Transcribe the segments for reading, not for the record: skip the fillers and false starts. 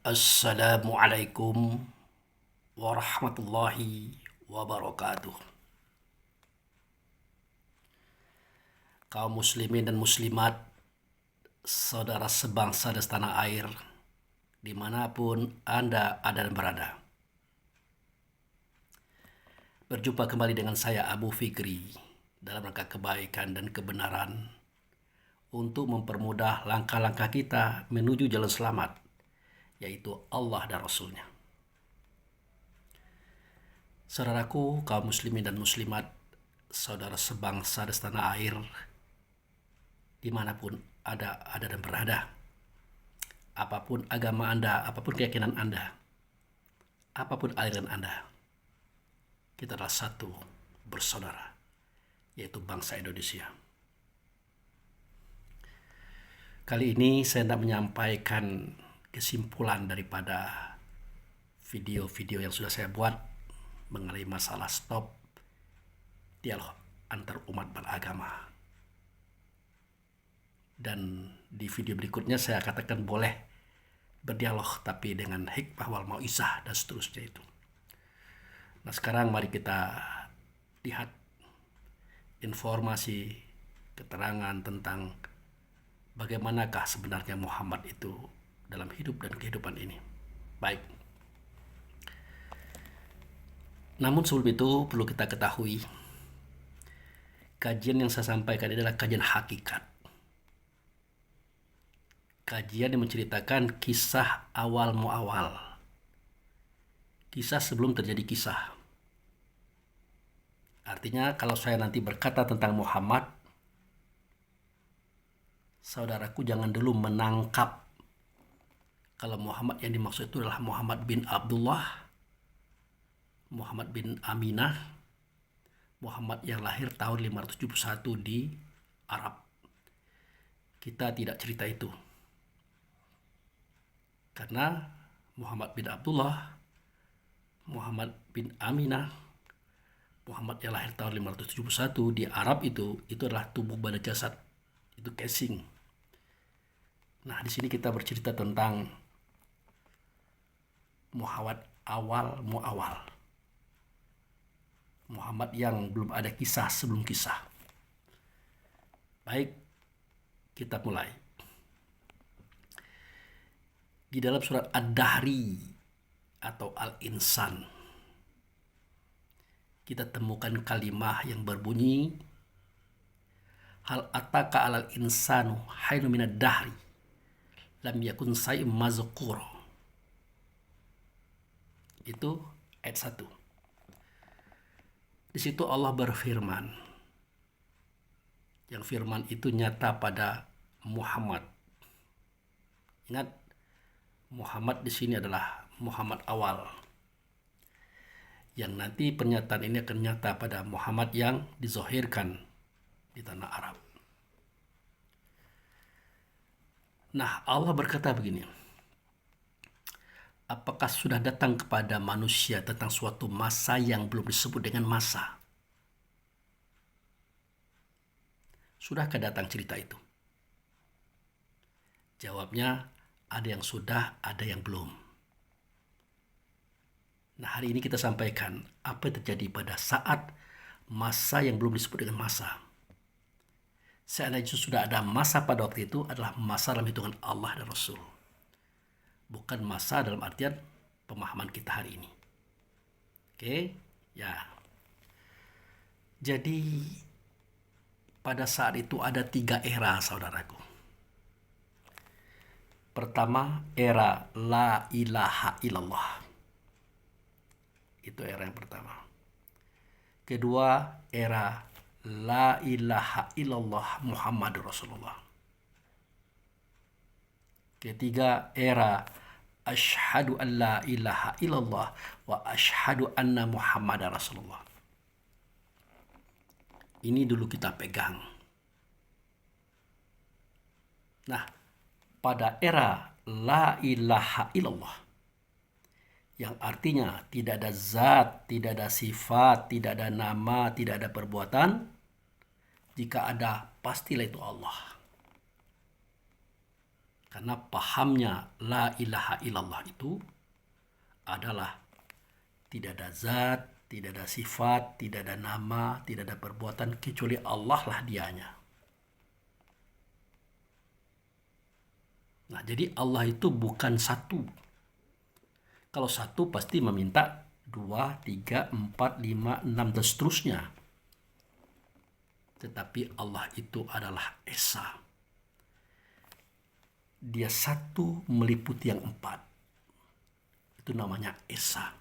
Assalamualaikum warahmatullahi wabarakatuh. Kaum muslimin dan muslimat, saudara sebangsa dan setanah air, dimanapun Anda ada dan berada. Berjumpa kembali dengan saya Abu Fikri dalam rangka kebaikan dan kebenaran untuk mempermudah langkah-langkah kita menuju jalan selamat, yaitu Allah dan Rasulnya. Saudaraku, kaum muslimin dan muslimat, saudara sebangsa dan setanah air, dimanapun ada dan berada, apapun agama Anda, apapun keyakinan Anda, apapun aliran Anda, kita adalah satu bersaudara, yaitu bangsa Indonesia. Kali ini saya hendak menyampaikan kesimpulan daripada video-video yang sudah saya buat mengenai masalah stop dialog antar umat beragama. Dan di video berikutnya saya katakan boleh berdialog tapi dengan hikmah wal mau'izah dan seterusnya itu. Nah, sekarang mari kita lihat informasi keterangan tentang bagaimanakah sebenarnya Muhammad itu dalam hidup dan kehidupan ini. Baik. Namun sebelum itu perlu kita ketahui, kajian yang saya sampaikan adalah kajian hakikat. Kajian yang menceritakan kisah awal muawal. Kisah sebelum terjadi kisah. Artinya kalau saya nanti berkata tentang Muhammad, saudaraku jangan dulu menangkap kalau Muhammad yang dimaksud itu adalah Muhammad bin Abdullah, Muhammad bin Aminah, Muhammad yang lahir tahun 571 di Arab. Kita tidak cerita itu. Karena Muhammad bin Abdullah, Muhammad bin Aminah, Muhammad yang lahir tahun 571 di Arab itu adalah tubuh pada jasad. Itu casing. Nah, di sini kita bercerita tentang Muhammad awal muawal. Muhammad yang belum ada kisah sebelum kisah. Baik, kita mulai. Di dalam surat Ad-Dahri atau Al-Insan, kita temukan kalimah yang berbunyi, hal ataka alal insanu hainu minad dahri lam yakun syai'un mazkur. Itu ayat 1. Di situ Allah berfirman, yang firman itu nyata pada Muhammad. Ingat, Muhammad di sini adalah Muhammad awal. Yang nanti pernyataan ini akan nyata pada Muhammad yang dizohirkan di tanah Arab. Nah, Allah berkata begini, apakah sudah datang kepada manusia tentang suatu masa yang belum disebut dengan masa? Sudahkah datang cerita itu? Jawabnya, ada yang sudah, ada yang belum. Nah, hari ini kita sampaikan apa yang terjadi pada saat masa yang belum disebut dengan masa. Seandainya sudah ada masa pada waktu itu adalah masa dalam hitungan Allah dan Rasul. Bukan masa dalam artian pemahaman kita hari ini. Oke? Ya. Jadi pada saat itu ada 3 era, saudaraku. Pertama, era la ilaha illallah. Itu era yang pertama. Kedua, era la ilaha illallah Muhammadur Rasulullah. Ketiga, era asyhadu an la ilaha illallah wa asyhadu anna Muhammadar Rasulullah. Ini dulu kita pegang. Nah, pada era la ilaha illallah, yang artinya tidak ada zat, tidak ada sifat, tidak ada nama, tidak ada perbuatan. Jika ada, pastilah itu Allah. Karena pahamnya la ilaha illallah itu adalah tidak ada zat, tidak ada sifat, tidak ada nama, tidak ada perbuatan kecuali Allah lah dianya. Nah, jadi Allah itu bukan satu. Kalau satu pasti meminta 2, 3, 4, 5, 6 dan seterusnya. Tetapi Allah itu adalah Esa. Dia satu meliputi yang 4. Itu namanya Esa.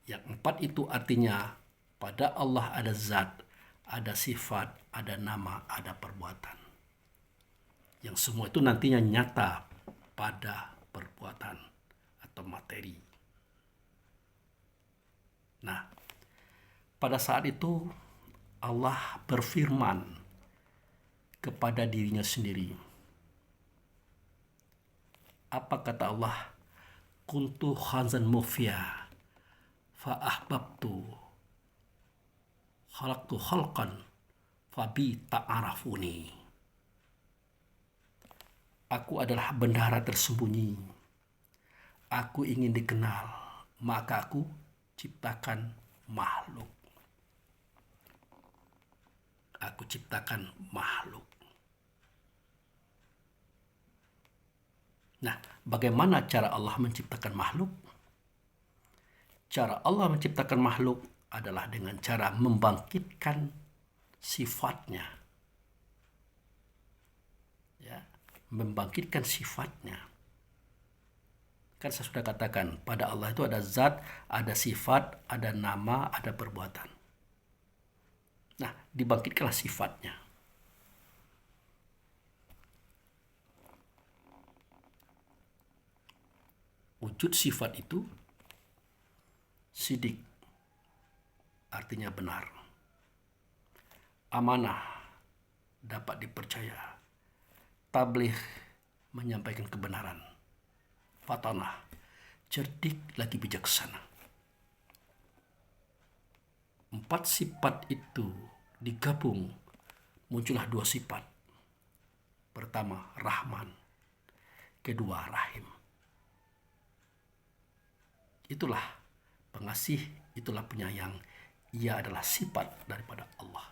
Yang 4 itu artinya pada Allah ada zat, ada sifat, ada nama, ada perbuatan. Yang semua itu nantinya nyata pada perbuatan atau materi. Nah, pada saat itu Allah berfirman kepada dirinya sendiri. Apa kata Allah? Kuntu khanzan mufia fa ahbabtu khalaqtu khalqan fabi ta'arafuni. Aku adalah bendahara tersembunyi. Aku ingin dikenal, maka aku ciptakan makhluk. Aku ciptakan makhluk. Nah, bagaimana cara Allah menciptakan makhluk? Cara Allah menciptakan makhluk adalah dengan cara membangkitkan sifatnya. Ya, membangkitkan sifatnya. Kan saya sudah katakan, pada Allah itu ada zat, ada sifat, ada nama, ada perbuatan. Nah, dibangkitkanlah sifatnya. Wujud sifat itu sidik, artinya benar. Amanah, dapat dipercaya. Tabligh, menyampaikan kebenaran. Fatanah, cerdik lagi bijaksana. 4 sifat itu digabung, muncullah 2 sifat. Pertama, Rahman. Kedua, Rahim. Itulah pengasih, itulah penyayang. Ia adalah sifat daripada Allah.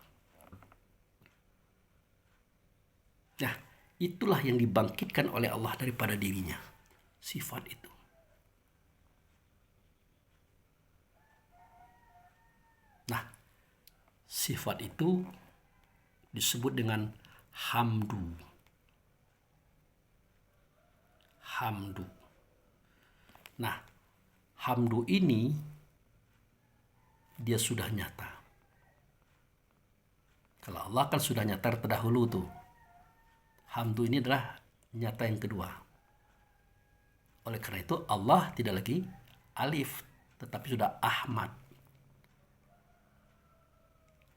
Nah, itulah yang dibangkitkan oleh Allah daripada dirinya. Sifat itu. Nah, sifat itu disebut dengan hamdu. Hamdu. Nah, hamdu ini dia sudah nyata. Kalau Allah kan sudah nyata terdahulu tuh. Hamdu ini adalah nyata yang kedua. Oleh karena itu Allah tidak lagi alif, tetapi sudah Ahmad.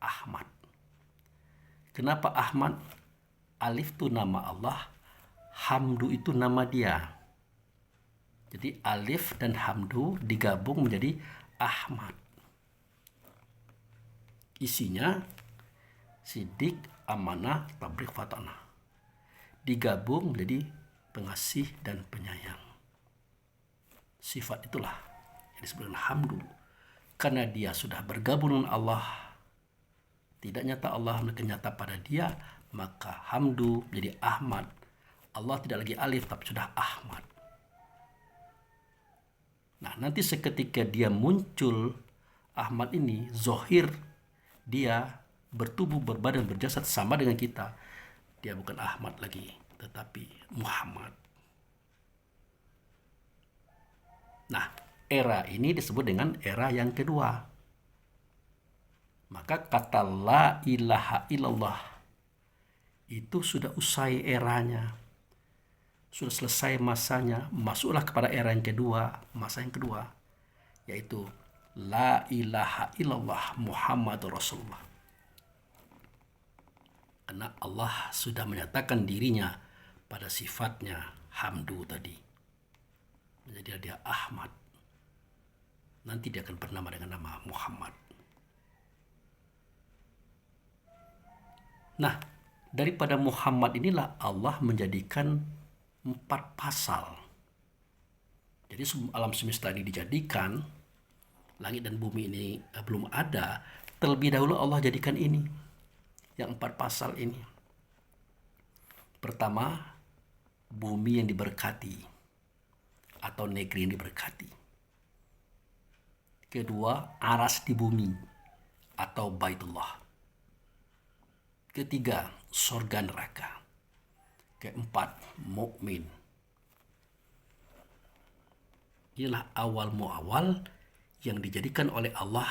Ahmad. Kenapa Ahmad? Alif itu nama Allah, hamdu itu nama dia. Jadi alif dan hamdu digabung menjadi Ahmad. Isinya sidik, amanah, tabligh, fatanah. Digabung menjadi pengasih dan penyayang. Sifat itulah yang disebut dengan hamdu. Karena dia sudah bergabung dengan Allah, tidak nyata Allah, melainkan nyata pada dia, maka hamdu menjadi Ahmad. Allah tidak lagi alif, tapi sudah Ahmad. Nah, nanti seketika dia muncul, Ahmad ini, zohir, dia bertubuh, berbadan, berjasad sama dengan kita. Dia bukan Ahmad lagi, tetapi Muhammad. Nah, era ini disebut dengan era yang kedua. Maka kata la ilaha illallah itu sudah usai eranya. Sudah selesai masanya, masuklah kepada era yang kedua, masa yang kedua, yaitu la ilaha illallah Muhammadur Rasulullah. Karena Allah sudah menyatakan dirinya pada sifatnya hamdu tadi. Jadi dia Ahmad. Nanti dia akan bernama dengan nama Muhammad. Nah, Daripada Muhammad inilah Allah menjadikan 4 pasal. Jadi alam semesta ini dijadikan, langit dan bumi ini belum ada, terlebih dahulu Allah jadikan ini, yang 4 pasal ini. Pertama, bumi yang diberkati atau negeri yang diberkati. Kedua, aras di bumi atau Baitullah. Ketiga, surga neraka. Keempat, mukmin. Inilah awal muawal yang dijadikan oleh Allah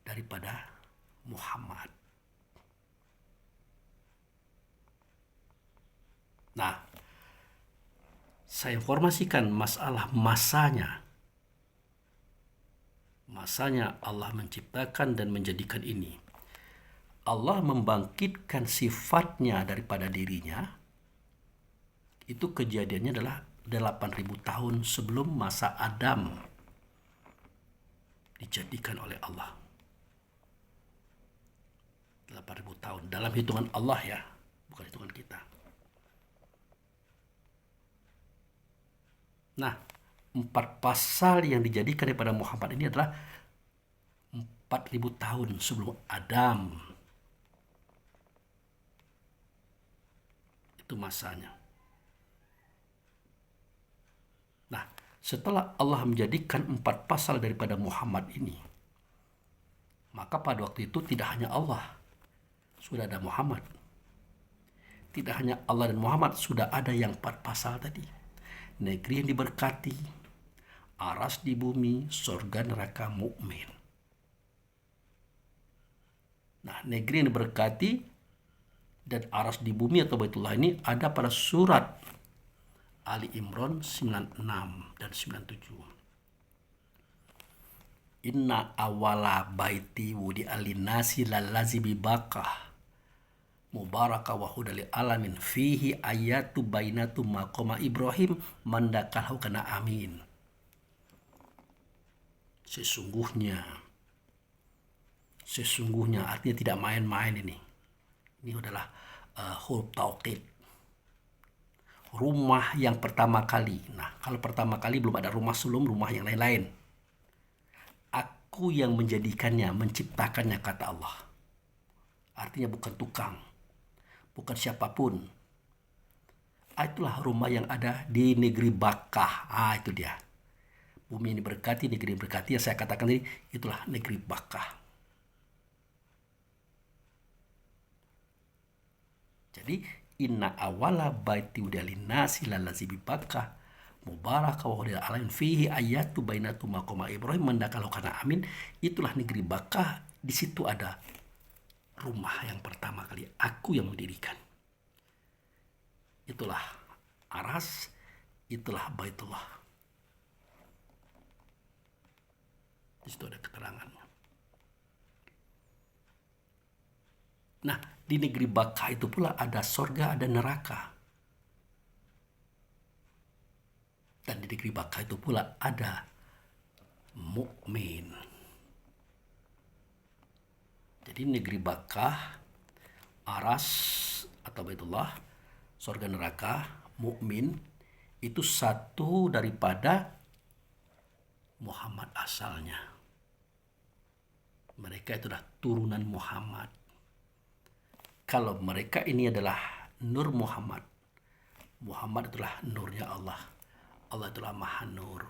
daripada Muhammad. Nah, saya informasikan masalah masanya. Masanya Allah menciptakan dan menjadikan ini. Allah membangkitkan sifatnya daripada dirinya. Itu kejadiannya adalah 8.000 tahun sebelum masa Adam dijadikan oleh Allah. 8.000 tahun dalam hitungan Allah ya, bukan hitungan kita. Nah, 4 pasal yang dijadikan daripada Muhammad ini adalah 4.000 tahun sebelum Adam. Itu masanya. Nah, setelah Allah menjadikan 4 pasal daripada Muhammad ini, maka pada waktu itu tidak hanya Allah, sudah ada Muhammad. Tidak hanya Allah dan Muhammad, sudah ada yang 4 pasal tadi. Negeri yang diberkati, aras di bumi, surga neraka, mukmin. Nah, negeri yang diberkati dan aras di bumi atau Baitullah ini ada pada surat Ali Imran 96 dan 97. Inna awala baiti wudi alinasi lalazi bibakah mubaraka wa hudali alamin fihi ayatu bainatu maqama Ibrahim mandakalhu kana amin. Sesungguhnya artinya tidak main-main ini. Ini adalah huruf taukid. Rumah yang pertama kali. Nah, kalau pertama kali belum ada rumah sebelum rumah yang lain-lain. Aku yang menjadikannya, menciptakannya, kata Allah. Artinya bukan tukang, bukan siapapun. Itulah rumah yang ada di negeri Bakkah. Itu dia. Bumi ini berkati, negeri ini berkati. Yang saya katakan tadi, itulah negeri Bakkah. Jadi, inna awala baiti udalinasi lalazi bibakah mubaraka wa hudal alamin fihi ayatu bainatu maqama Ibrahim mandakalau kana amin. Itulah negeri Bakkah. Di situ ada rumah yang pertama kali aku yang mendirikan. Itulah aras, itulah Baitullah. Di situ ada keterangannya. Nah, di negeri Bakkah itu pula ada surga, ada neraka. Dan di negeri Bakkah itu pula ada mukmin. Jadi negeri Bakkah, aras atau Baitullah, surga neraka, mukmin itu satu daripada Muhammad asalnya. Mereka itulah turunan Muhammad. Kalau mereka ini adalah Nur Muhammad, Muhammad itulah nurnya Allah. Allah itulah Maha Nur.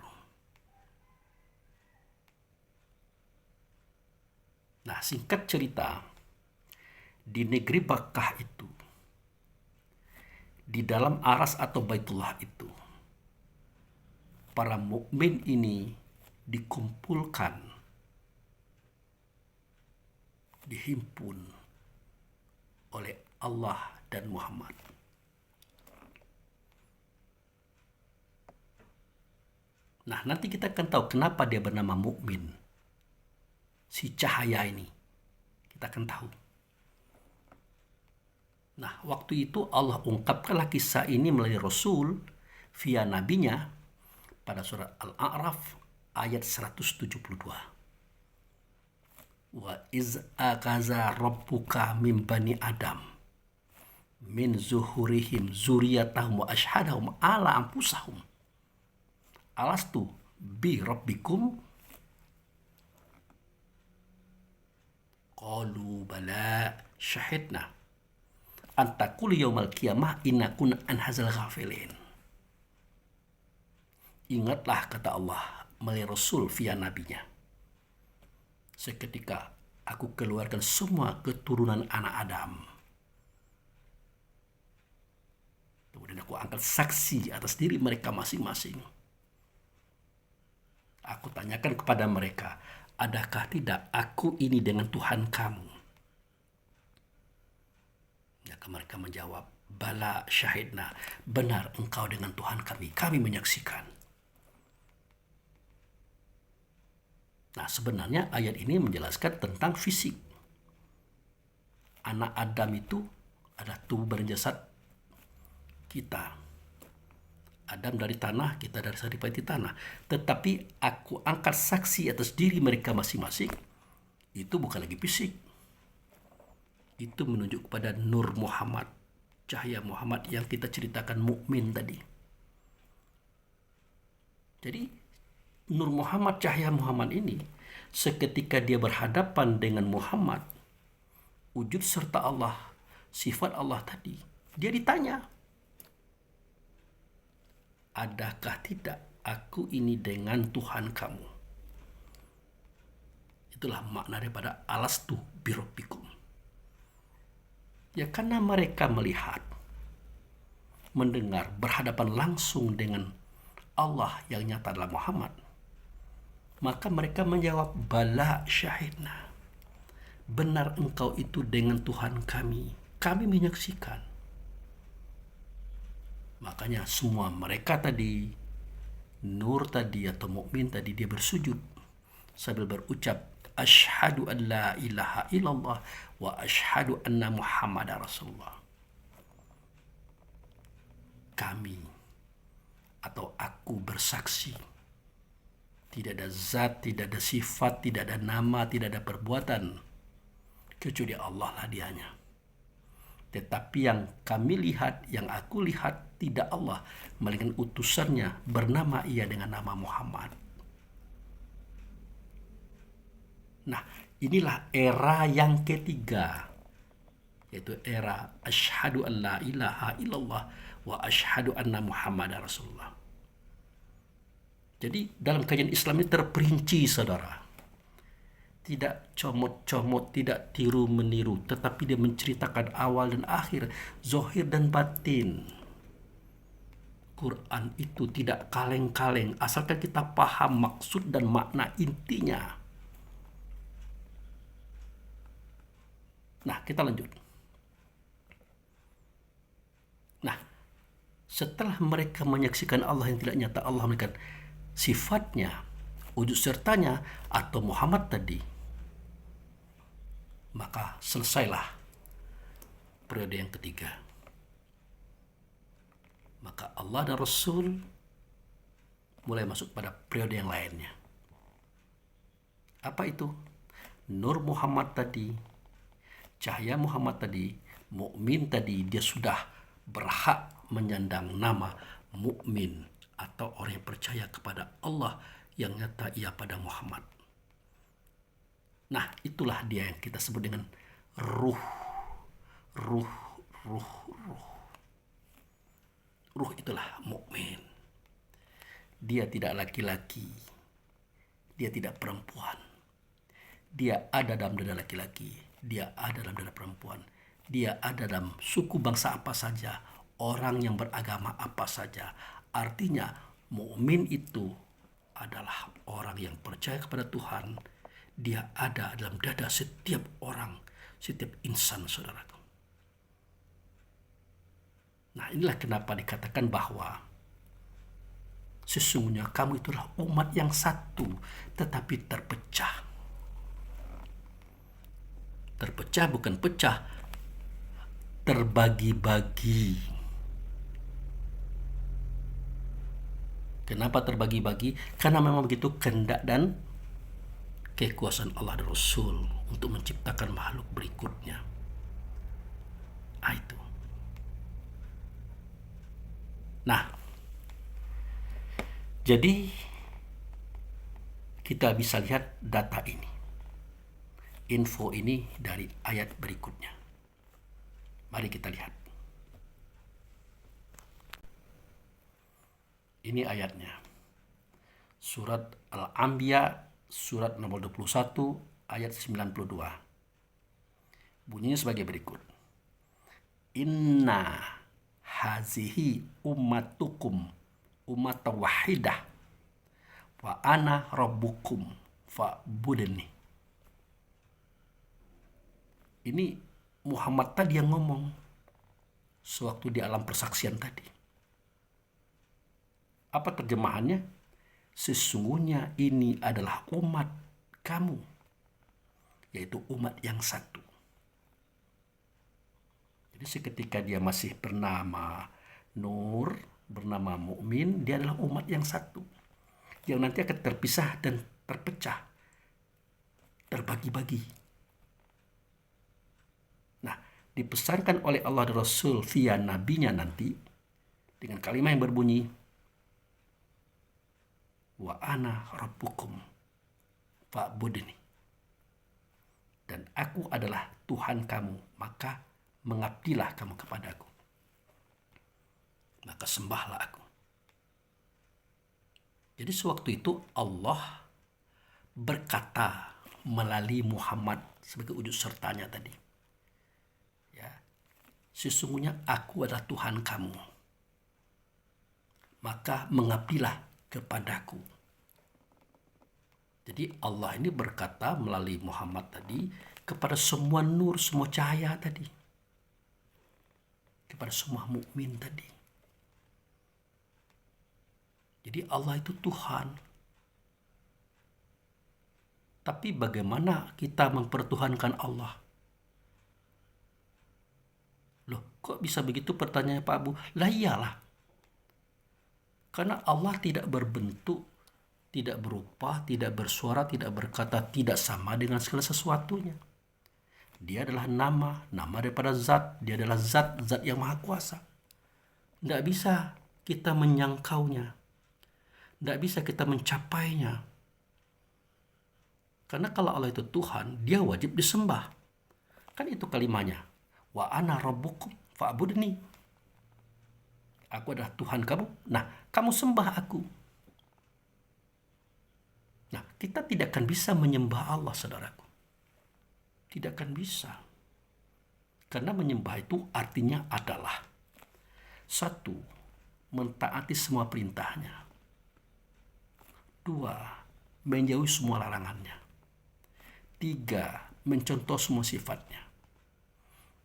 Nah, singkat cerita, di negeri Bakkah itu, di dalam aras atau Baitullah itu, para mukmin ini dikumpulkan, dihimpun oleh Allah dan Muhammad. Nah, nanti kita akan tahu kenapa dia bernama mukmin. Si cahaya ini. Kita akan tahu. Nah, waktu itu Allah ungkapkanlah kisah ini melalui Rasul via nabinya pada surat Al-A'raf ayat 172. Wa iz akaza rabbuka min bani Adam min zuhurihim zuriyatahum wa ashhadahum ala anfusahum alastu bi rabbikum qalu bala syahidna an taqulu yaumal qiyamah inna kunna an hadzal ghafilin. Ingatlah, kata Allah melalui Rasul via nabinya, seketika aku keluarkan semua keturunan anak Adam. Kemudian aku angkat saksi atas diri mereka masing-masing. Aku tanyakan kepada mereka, adakah tidak aku ini dengan Tuhan kamu? Maka mereka menjawab, bala syahidna, benar engkau dengan Tuhan kami, kami menyaksikan. Nah, sebenarnya ayat ini menjelaskan tentang fisik. Anak Adam itu adalah tubuh berjasad kita. Adam dari tanah, kita dari saripati tanah. Tetapi aku angkat saksi atas diri mereka masing-masing. Itu bukan lagi fisik. Itu menunjuk kepada Nur Muhammad, cahaya Muhammad yang kita ceritakan mukmin tadi. Jadi Nur Muhammad, cahaya Muhammad ini, seketika dia berhadapan dengan Muhammad, wujud serta Allah, sifat Allah tadi, dia ditanya, adakah tidak aku ini dengan Tuhan kamu? Itulah makna daripada alastu birabbikum. Ya, karena mereka melihat, mendengar, berhadapan langsung dengan Allah yang nyata adalah Muhammad, maka mereka menjawab, bala syahidna, benar engkau itu dengan Tuhan kami, kami menyaksikan. Makanya semua mereka tadi, Nur tadi atau mukmin tadi, dia bersujud sambil berucap, asyhadu an la ilaha illallah wa asyhadu anna Muhammadar Rasulullah. Kami atau aku bersaksi, tidak ada zat, tidak ada sifat, tidak ada nama, tidak ada perbuatan kecuali Allah lah dianya. Tetapi yang kami lihat, yang aku lihat, tidak Allah, melainkan utusannya bernama ia dengan nama Muhammad. Nah, inilah era yang ketiga, yaitu era asyhadu an la ilaha illallah wa asyhadu anna Muhammadar Rasulullah. Jadi dalam kajian Islam ini terperinci, saudara. Tidak comot-comot, tidak tiru-meniru, tetapi dia menceritakan awal dan akhir, zahir dan batin. Quran itu tidak kaleng-kaleng, asalkan kita paham maksud dan makna intinya. Nah, kita lanjut. Nah, setelah mereka menyaksikan Allah yang tidak nyata, Allah memberikan sifatnya, wujud sertanya, atau Muhammad tadi, maka selesailah periode yang ketiga. Maka Allah dan Rasul mulai masuk pada periode yang lainnya. Apa itu? Nur Muhammad tadi, cahaya Muhammad tadi, mukmin tadi, dia sudah berhak menyandang nama mukmin atau orang yang percaya kepada Allah yang nyata ia pada Muhammad. Nah, itulah dia yang kita sebut dengan ruh. Ruh itulah mukmin. Dia tidak laki-laki, dia tidak perempuan. Dia ada dalam dada laki-laki, dia ada dalam dada perempuan. Dia ada dalam suku bangsa apa saja, orang yang beragama apa saja. Artinya, mukmin itu adalah orang yang percaya kepada Tuhan. Dia ada dalam dada setiap orang, setiap insan, saudara. Nah, inilah kenapa dikatakan bahwa sesungguhnya kamu itulah umat yang satu, tetapi terpecah. Terpecah bukan pecah, terbagi-bagi. Kenapa terbagi-bagi? Karena memang begitu kehendak dan kekuasaan Allah dan Rasul untuk menciptakan makhluk berikutnya. Itu. Nah, jadi kita bisa lihat data ini, info ini dari ayat berikutnya. Mari kita lihat. Ini ayatnya. Surat Al-Anbiya, surat nomor 21, ayat 92. Bunyinya sebagai berikut. Inna hazihi ummatukum ummatan wahidah wa ana rabbukum fa'budni. Ini Muhammad tadi yang ngomong sewaktu di alam persaksian tadi. Apa terjemahannya? Sesungguhnya ini adalah umat kamu, yaitu umat yang satu. Jadi seketika dia masih bernama Nur, bernama Mukmin, dia adalah umat yang satu, yang nanti akan terpisah dan terpecah, terbagi-bagi. Nah, dipesankan oleh Allah dan Rasul via nabinya nanti dengan kalimat yang berbunyi, wa ana rabbukum fa'budni. Dan aku adalah Tuhan kamu, maka mengabdilah kamu kepadaku. Maka sembahlah aku. Jadi sewaktu itu Allah berkata melalui Muhammad sebagai wujud sertanya tadi. Ya, sesungguhnya aku adalah Tuhan kamu, maka mengabdilah kepadaku. Jadi Allah ini berkata melalui Muhammad tadi kepada semua nur, semua cahaya tadi, kepada semua mukmin tadi. Jadi Allah itu Tuhan. Tapi bagaimana kita mempertuhankan Allah? Loh, kok bisa begitu pertanyaannya Pak Abu? Lah iyalah. Karena Allah tidak berbentuk, tidak berupa, tidak bersuara, tidak berkata, tidak sama dengan segala sesuatunya. Dia adalah nama daripada zat. Dia adalah zat yang maha kuasa. Tidak bisa kita menyangkaunya. Tidak bisa kita mencapainya. Karena kalau Allah itu Tuhan, dia wajib disembah. Kan itu kalimatnya. Wa ana rabbukum fa'budni. Aku adalah Tuhan kamu. Nah, kamu sembah aku. Nah, kita tidak akan bisa menyembah Allah, saudaraku. Tidak akan bisa. Karena menyembah itu artinya adalah satu, mentaati semua perintahnya. Dua, menjauhi semua larangannya. Tiga, mencontoh semua sifatnya.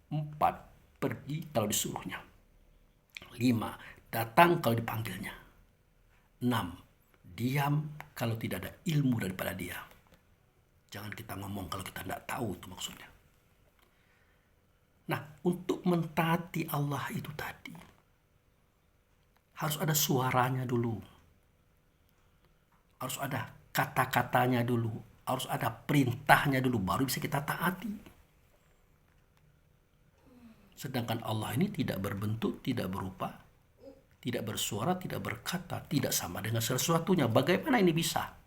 Empat, pergi kalau disuruhnya. 5. Datang kalau dipanggilnya. 6. Diam kalau tidak ada ilmu daripada dia. Jangan kita ngomong kalau kita tidak tahu itu maksudnya. Nah, untuk mentaati Allah itu tadi, harus ada suaranya dulu. Harus ada kata-katanya dulu. Harus ada perintahnya dulu, baru bisa kita taati. Sedangkan Allah ini tidak berbentuk, tidak berupa, tidak bersuara, tidak berkata, tidak sama dengan sesuatunya. Bagaimana ini bisa?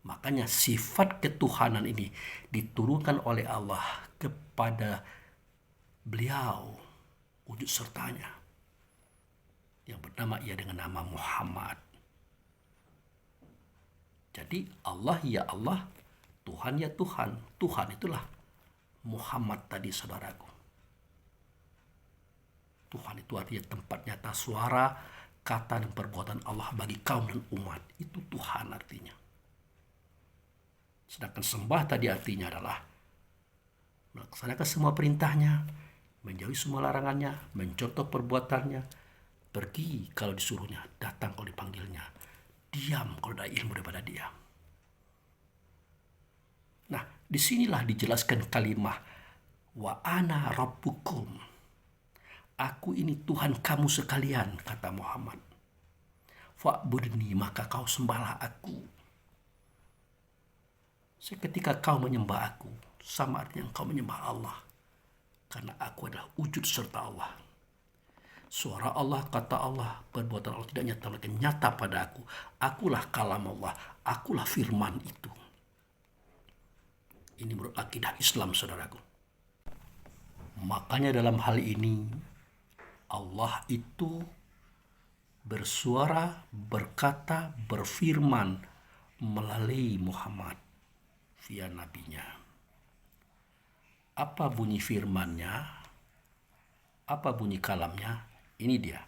Makanya sifat ketuhanan ini diturunkan oleh Allah kepada beliau, wujud sertanya, yang bernama ia dengan nama Muhammad. Jadi Allah ya Allah, Tuhan ya Tuhan. Tuhan itulah Muhammad tadi, saudaraku. Tuhan itu artinya tempat nyata suara, kata dan perbuatan Allah bagi kaum dan umat. Itu Tuhan artinya. Sedangkan sembah tadi artinya adalah melaksanakan semua perintahnya, menjauhi semua larangannya, mencontoh perbuatannya, pergi kalau disuruhnya, datang kalau dipanggilnya, diam kalau ada ilmu daripada dia. Nah, disinilah dijelaskan kalimat wa ana rabbukum. Aku ini Tuhan kamu sekalian, kata Muhammad. Fa'budni, maka kau sembahlah aku. Seketika kau menyembah aku, sama artinya kau menyembah Allah. Karena aku adalah wujud serta Allah. Suara Allah, kata Allah, perbuatan Allah tidak nyata, melainkan nyata pada aku. Akulah kalam Allah, akulah firman itu. Ini menurut akidah Islam, saudaraku. Makanya dalam hal ini, Allah itu bersuara, berkata, berfirman melalui Muhammad via nabinya. Apa bunyi firmannya? Apa bunyi kalamnya? Ini dia.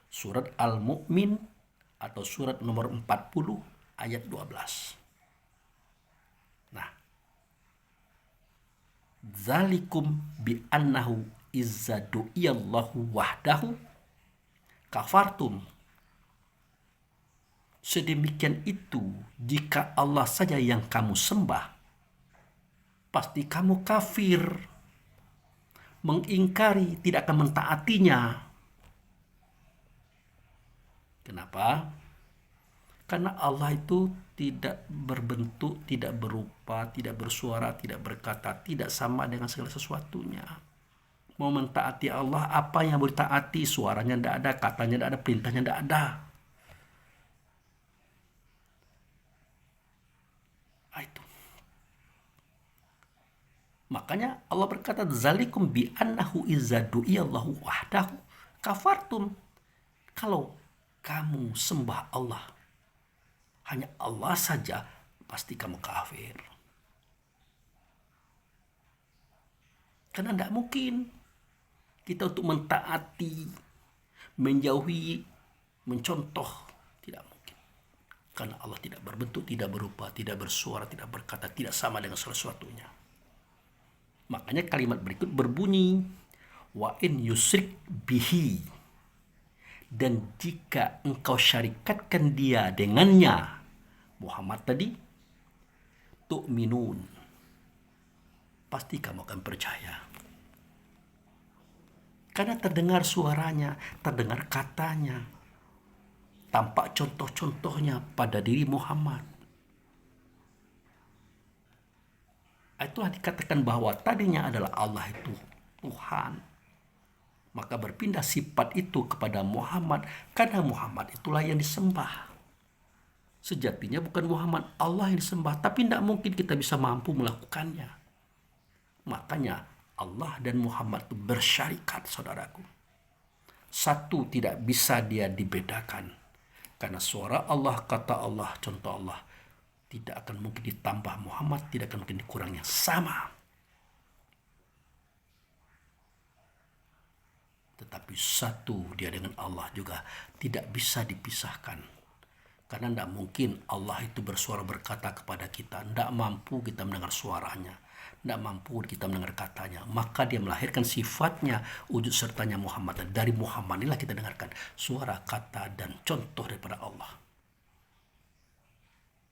Surat Al-Mu'min atau surat nomor 40 ayat 12. Nah, zalikum bi annahu izza du'iyallahu wahdahu kafartum. Sedemikian itu, jika Allah saja yang kamu sembah, pasti kamu kafir, mengingkari, tidak akan mentaatinya. Kenapa? Karena Allah itu tidak berbentuk, tidak berupa, tidak bersuara, tidak berkata, tidak sama dengan segala sesuatunya. Mau mentaati Allah, apa yang boleh taati? Suaranya tidak ada, katanya tidak ada, perintahnya tidak ada. Itu. Makanya Allah berkata, zalikum bi annahu izza du'iyallahu wahdahu kafartum. Kalau kamu sembah Allah, hanya Allah saja, pasti kamu kafir. Karena tidak mungkin kita untuk mentaati, menjauhi, mencontoh, tidak mungkin. Karena Allah tidak berbentuk, tidak berupa, tidak bersuara, tidak berkata, tidak sama dengan sesuatunya. Makanya kalimat berikut berbunyi, wa in yusrik bihi. Dan jika engkau syarikatkan dia dengannya, Muhammad tadi, tu'minun, pasti kamu akan percaya. Karena terdengar suaranya, terdengar katanya, tampak contoh-contohnya pada diri Muhammad. Itulah dikatakan bahwa tadinya adalah Allah itu Tuhan. Maka berpindah sifat itu kepada Muhammad, karena Muhammad itulah yang disembah. Sejatinya bukan Muhammad, Allah yang disembah, tapi tidak mungkin kita bisa mampu melakukannya. Makanya Allah dan Muhammad itu bersyarikat, saudaraku. Satu tidak bisa dia dibedakan. Karena suara Allah, kata Allah, contoh Allah, tidak akan mungkin ditambah Muhammad, tidak akan mungkin dikurangnya, sama. Tetapi satu dia dengan Allah juga tidak bisa dipisahkan. Karena tidak mungkin Allah itu bersuara berkata kepada kita. Tidak mampu kita mendengar suaranya. Tidak mampu kita mendengar katanya. Maka dia melahirkan sifatnya, wujud sertanya Muhammad. Dan dari Muhammad inilah kita dengarkan suara, kata, dan contoh daripada Allah.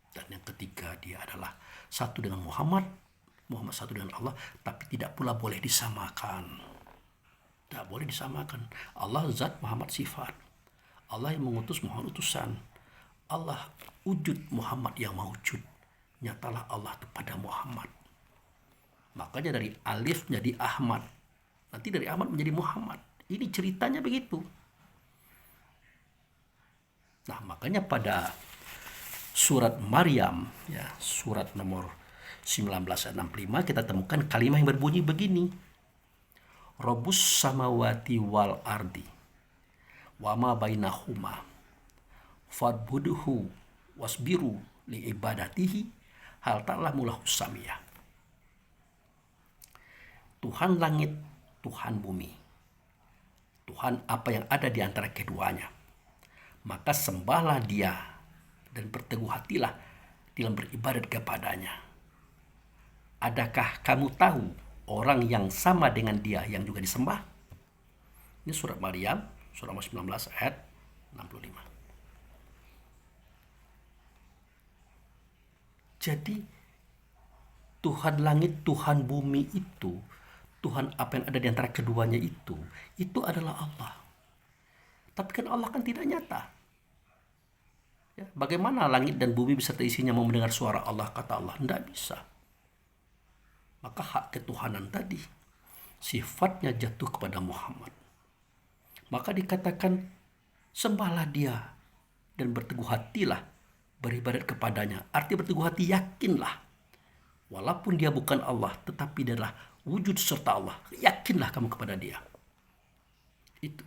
Dan yang ketiga, dia adalah satu dengan Muhammad. Muhammad satu dengan Allah. Tapi tidak pula boleh disamakan. Tidak boleh disamakan. Allah zat, Muhammad sifat. Allah yang mengutus, Muhammad utusan. Allah wujud, Muhammad yang mewujud. Nyatalah Allah kepada Muhammad. Makanya dari Alif menjadi Ahmad. Nanti dari Ahmad menjadi Muhammad. Ini ceritanya begitu. Nah, makanya pada surat Maryam, ya, surat nomor 19 ayat 65, kita temukan kalimat yang berbunyi begini. Robus samawati wal ardi wama bainahuma fadbuduhu wasbiru li ibadatihi hal ta'lamu lahu samiyah. Tuhan langit, Tuhan bumi, Tuhan apa yang ada di antara keduanya, maka sembahlah dia dan berteguh hatilah dalam beribadat kepadanya. Adakah kamu tahu orang yang sama dengan dia yang juga disembah? Ini surat Maryam, surah 19 ayat 65. Jadi Tuhan langit, Tuhan bumi itu, Tuhan apa yang ada di antara keduanya itu adalah Allah. Tapi kan Allah kan tidak nyata. Ya, bagaimana langit dan bumi bisa terisinya mau mendengar suara Allah, kata Allah? Tidak bisa. Maka hak ketuhanan tadi sifatnya jatuh kepada Muhammad. Maka dikatakan, sembahlah dia dan berteguh hatilah beribadat kepadanya. Arti berteguh hati, yakinlah. Walaupun dia bukan Allah, tetapi dia adalah wujud serta Allah. Yakinlah kamu kepada dia. Itu.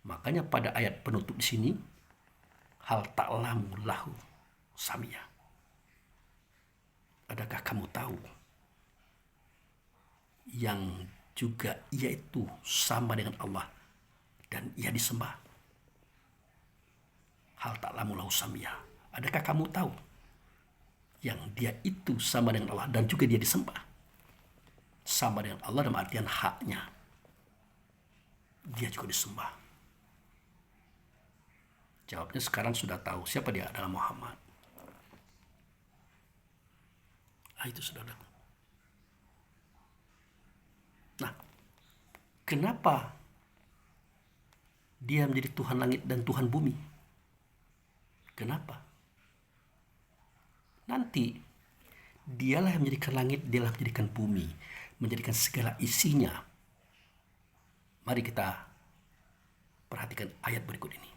Makanya pada ayat penutup di sini, hal ta'lamu lahu samia. Adakah kamu tahu yang juga yaitu sama dengan Allah dan ia disembah? Hal ta'lamu lahu samia. Adakah kamu tahu yang dia itu sama dengan Allah dan juga dia disembah? Sama dengan Allah dalam artian haknya. Dia juga disembah. Jawabnya sekarang sudah tahu siapa dia, adalah Muhammad. Itu saudara. Nah, kenapa dia menjadi Tuhan langit dan Tuhan bumi? Kenapa? Nanti dialah yang menjadikan langit, dialah yang menjadikan bumi, menjadikan segala isinya. Mari kita perhatikan ayat berikut ini.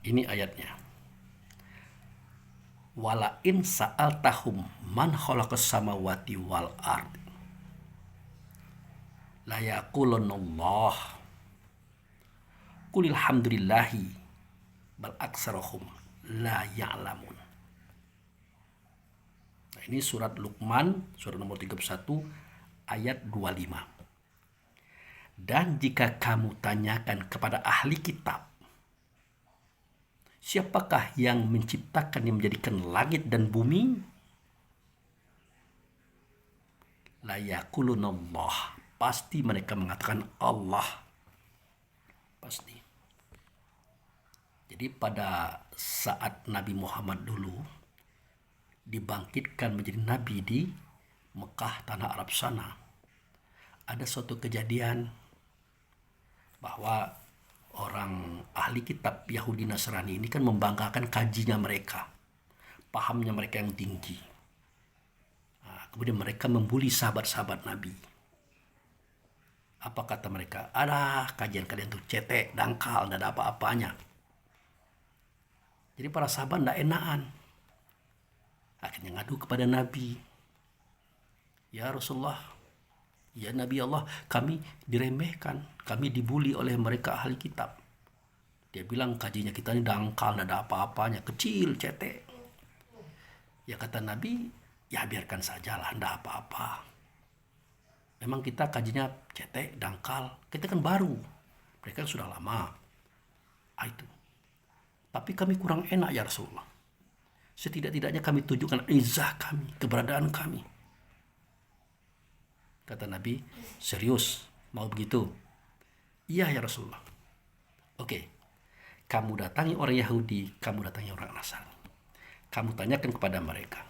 Ini ayatnya. Wala in sa'altahum man khalaqas samawati wal ard la yaqulunallah qul alhamdulillahi bal aktsarahum la ya'lamun. Nah, ini surat Luqman, surat nomor 31 ayat 25. Dan jika kamu tanyakan kepada ahli kitab, siapakah yang menciptakan, yang menjadikan langit dan bumi? La yaqulunallah. Pasti mereka mengatakan Allah. Pasti. Jadi pada saat Nabi Muhammad dulu dibangkitkan menjadi nabi di Mekah, tanah Arab sana, ada suatu kejadian bahwa orang ahli kitab Yahudi Nasrani ini kan membanggakan kajinya mereka, pahamnya mereka yang tinggi. Nah, kemudian mereka membuli sahabat-sahabat Nabi. Apa kata mereka? Ada kajian kalian tuh cetek, dangkal, tidak ada apa-apanya. Jadi para sahabat tidak enakan. Akhirnya ngadu kepada Nabi. Ya Rasulullah, ya Nabi Allah, kami diremehkan, kami dibuli oleh mereka ahli kitab. Dia bilang kajinya kita ini dangkal, tidak ada apa-apanya, kecil, cetek. Ya kata Nabi, ya biarkan sajalah, tidak apa-apa. Memang kita kajinya cetek, dangkal, kita kan baru. Mereka kan sudah lama. Itu. Tapi kami kurang enak ya Rasulullah. Setidak-tidaknya kami tunjukkan izah kami, keberadaan kami. Kata Nabi, serius, mau begitu? Iya ya Rasulullah. Oke, kamu datangi orang Yahudi, kamu datangi orang Nasrani. Kamu tanyakan kepada mereka,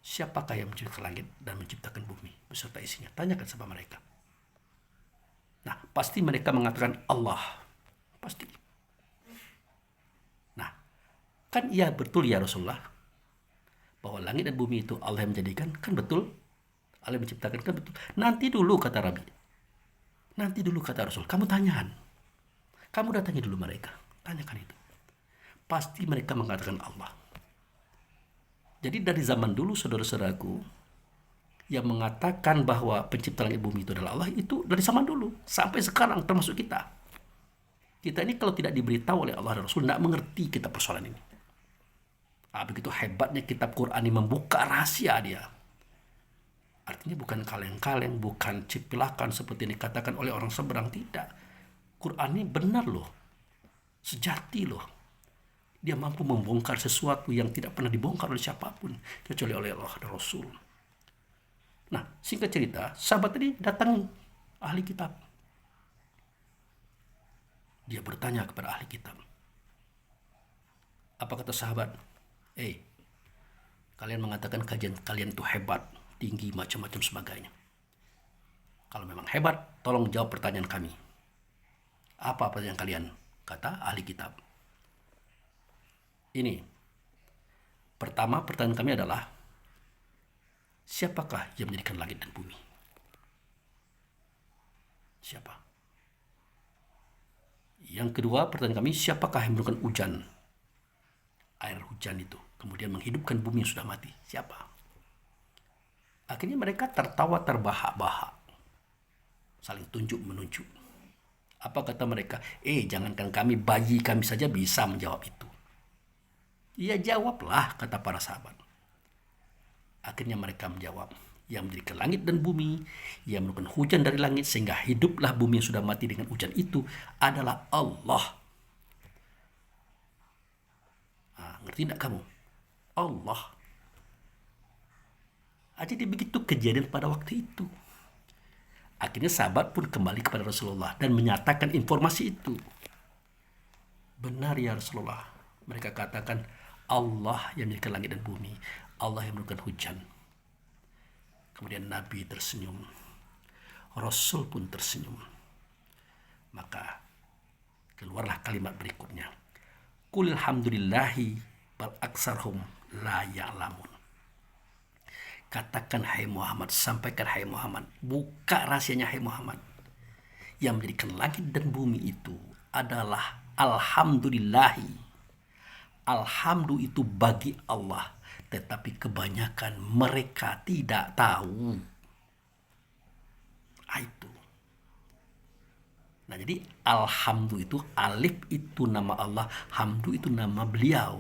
siapakah yang menciptakan langit dan menciptakan bumi beserta isinya? Tanyakan sama mereka. Nah, pasti mereka mengatakan Allah. Pasti. Nah, kan iya betul ya Rasulullah, bahwa langit dan bumi itu Allah yang menjadikan, kan betul. Allah yang menciptakan, kan betul. Nanti dulu kata Rabi. Nanti dulu kata Rasul. Kamu tanyakan. Kamu datangi dulu mereka. Tanyakan itu. Pasti mereka mengatakan Allah. Jadi dari zaman dulu saudara-saudaraku, yang mengatakan bahwa pencipta langit bumi itu adalah Allah, itu dari zaman dulu sampai sekarang, termasuk kita. Kita ini kalau tidak diberitahu oleh Allah dan Rasul, tidak mengerti kita persoalan ini. Begitu hebatnya kitab Quran ini membuka rahasia dia. Artinya bukan kaleng-kaleng, bukan cipilakan seperti yang dikatakan oleh orang seberang, tidak. Quran ini benar loh, sejati loh. Dia mampu membongkar sesuatu yang tidak pernah dibongkar oleh siapapun, kecuali oleh Allah dan Rasul. Nah, singkat cerita, sahabat tadi datang ahli kitab. Dia bertanya kepada ahli kitab. Apa kata sahabat? Kalian mengatakan kajian kalian itu hebat, tinggi, macam-macam sebagainya. Kalau memang hebat, tolong jawab pertanyaan kami. Apa pertanyaan kalian? Kata ahli kitab. Ini. Pertama, pertanyaan kami adalah, siapakah yang menjadikan langit dan bumi? Siapa? Yang kedua, pertanyaan kami, siapakah yang menurunkan hujan? Air hujan itu. Kemudian menghidupkan bumi yang sudah mati. Siapa? Akhirnya mereka tertawa terbahak-bahak. Saling tunjuk-menunjuk. Apa kata mereka? Jangankan kami, bayi kami saja bisa menjawab itu. Ya jawablah, kata para sahabat. Akhirnya mereka menjawab, yang mendirikan langit dan bumi, yang menurunkan hujan dari langit sehingga hiduplah bumi yang sudah mati dengan hujan itu adalah Allah. Ngerti tidak kamu? Allah. Jadi begitu kejadian pada waktu itu. Akhirnya sahabat pun kembali kepada Rasulullah dan menyatakan informasi itu. Benar ya Rasulullah. Mereka katakan Allah yang mendirikan langit dan bumi. Allah yang menurunkan hujan. Kemudian Nabi tersenyum. Rasul pun tersenyum. Maka keluarlah kalimat berikutnya. Qul alhamdulillahi bal aksarhum la ya'lamun. Katakan hai Muhammad, sampaikan hai Muhammad, buka rahasianya hai Muhammad. Yang menjadikan langit dan bumi itu adalah alhamdulillahi. Alhamdu itu bagi Allah, tetapi kebanyakan mereka tidak tahu. Itu. Nah, jadi alhamdu itu, alif itu nama Allah, hamdu itu nama beliau.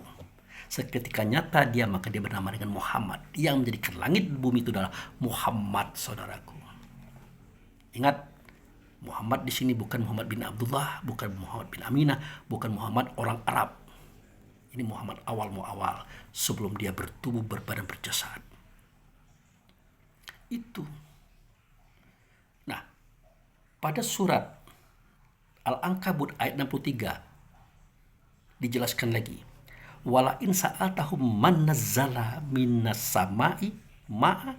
Seketika nyata dia, maka dia bernama dengan Muhammad. Yang menjadikan langit dan bumi itu adalah Muhammad, saudaraku. Ingat, Muhammad di sini bukan Muhammad bin Abdullah, bukan Muhammad bin Aminah, bukan Muhammad orang Arab. Ini Muhammad awal sebelum dia bertubuh berbadan berjasad. Itu. Nah, pada surat Al-Ankabut ayat 63 dijelaskan lagi. Wala in sa'altahum man nazzala minas sama'i ma'a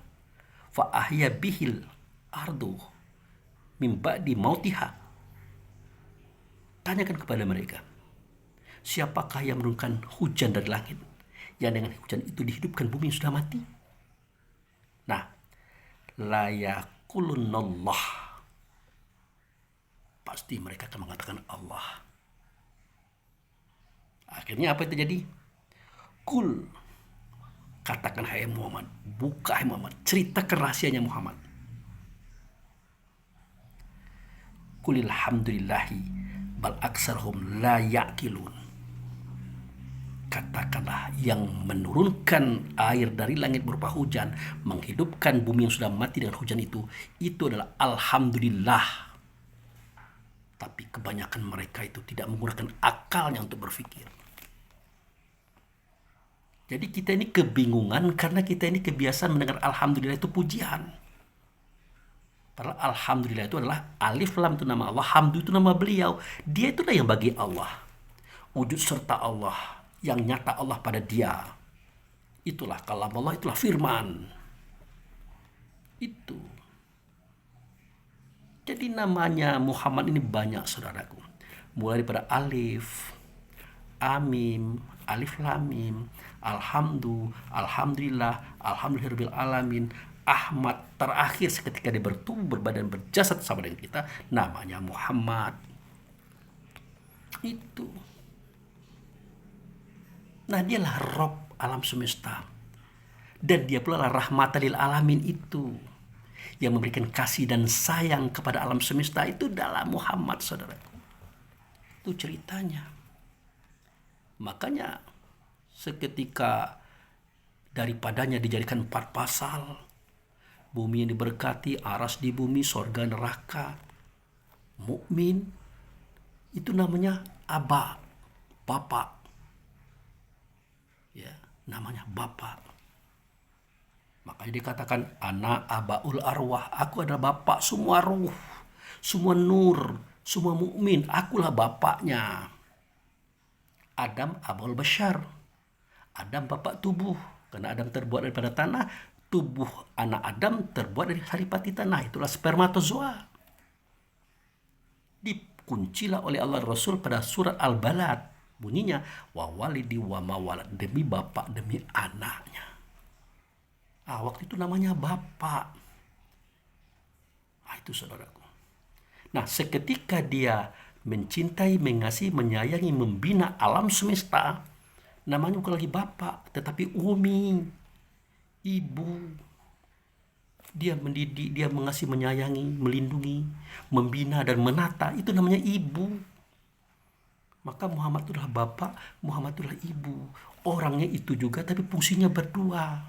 fa ahya bihil ardu min ba'di mautiha. Tanyakan kepada mereka, siapakah yang menurunkan hujan dari langit, yang dengan hujan itu dihidupkan bumi yang sudah mati? Nah, la yaqulunallah. Pasti mereka akan mengatakan Allah. Akhirnya apa yang terjadi? Kul, katakan hai Muhammad, buka hai Muhammad, ceritakan rahasianya Muhammad. Kulil hamdulillahi bal aksarhum la ya'qilun. Katakanlah, yang menurunkan air dari langit berupa hujan, menghidupkan bumi yang sudah mati dengan hujan itu adalah alhamdulillah. Tapi kebanyakan mereka itu tidak menggunakan akalnya untuk berpikir. Jadi kita ini kebingungan karena kita ini kebiasaan mendengar alhamdulillah itu pujian. Padahal alhamdulillah itu adalah alif lam itu nama Allah, hamdu itu nama beliau. Dia itulah yang bagi Allah. Wujud serta Allah, yang nyata Allah pada dia. Itulah kalam Allah, itulah firman. Itu. Jadi namanya Muhammad ini banyak, saudaraku. Mulai daripada alif, amim, alif lam mim, alhamdulillah, alhamdulillahirabbil alamin, Ahmad, terakhir seketika dia bertubuh berbadan berjasad sama dengan kita, namanya Muhammad. Itu. Nah, dialah Rob alam semesta. Dan dia pula lah rahmatan lil alamin itu. Yang memberikan kasih dan sayang kepada alam semesta itu adalah Muhammad, saudaraku. Itu ceritanya. Makanya seketika daripadanya dijadikan 4 pasal. Bumi yang diberkati, aras di bumi, sorga neraka. Mukmin itu namanya Aba, Bapak. Ya, namanya Bapak. Makanya dikatakan ana abaul arwah, aku adalah bapak semua ruh, semua nur, semua mukmin, akulah bapaknya. Adam abul bashar, Adam bapak tubuh, karena Adam terbuat daripada tanah, tubuh anak Adam terbuat dari saripati tanah, itulah spermatozoa. Dikuncilah oleh Allah Rasul pada surat Al-Balad, bunyinya wa walidi wa mawalad, demi bapak demi anaknya. Waktu itu namanya bapak. Itu saudaraku. Nah, seketika dia mencintai, mengasihi, menyayangi, membina alam semesta, namanya bukan lagi bapak, tetapi umi, ibu. Dia mendidik, dia mengasihi, menyayangi, melindungi, membina dan menata, itu namanya ibu. Maka Muhammad itu adalah bapak, Muhammad itu adalah ibu. Orangnya itu juga tapi fungsinya berdua.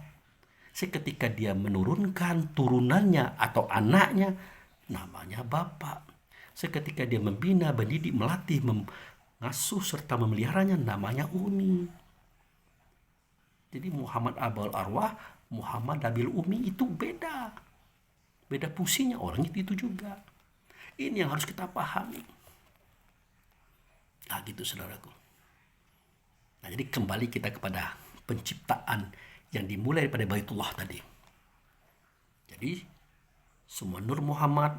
Seketika dia menurunkan turunannya atau anaknya, namanya bapak. Seketika dia membina, mendidik, melatih, mengasuh serta memeliharanya, namanya umi. Jadi Muhammad Abul Arwah, Muhammad Nabil Umi itu beda. Beda fungsinya, orang itu juga. Ini yang harus kita pahami. Nah gitu saudaraku. Nah jadi kembali kita kepada penciptaan yang dimulai daripada Baitullah tadi. Jadi semua nur Muhammad,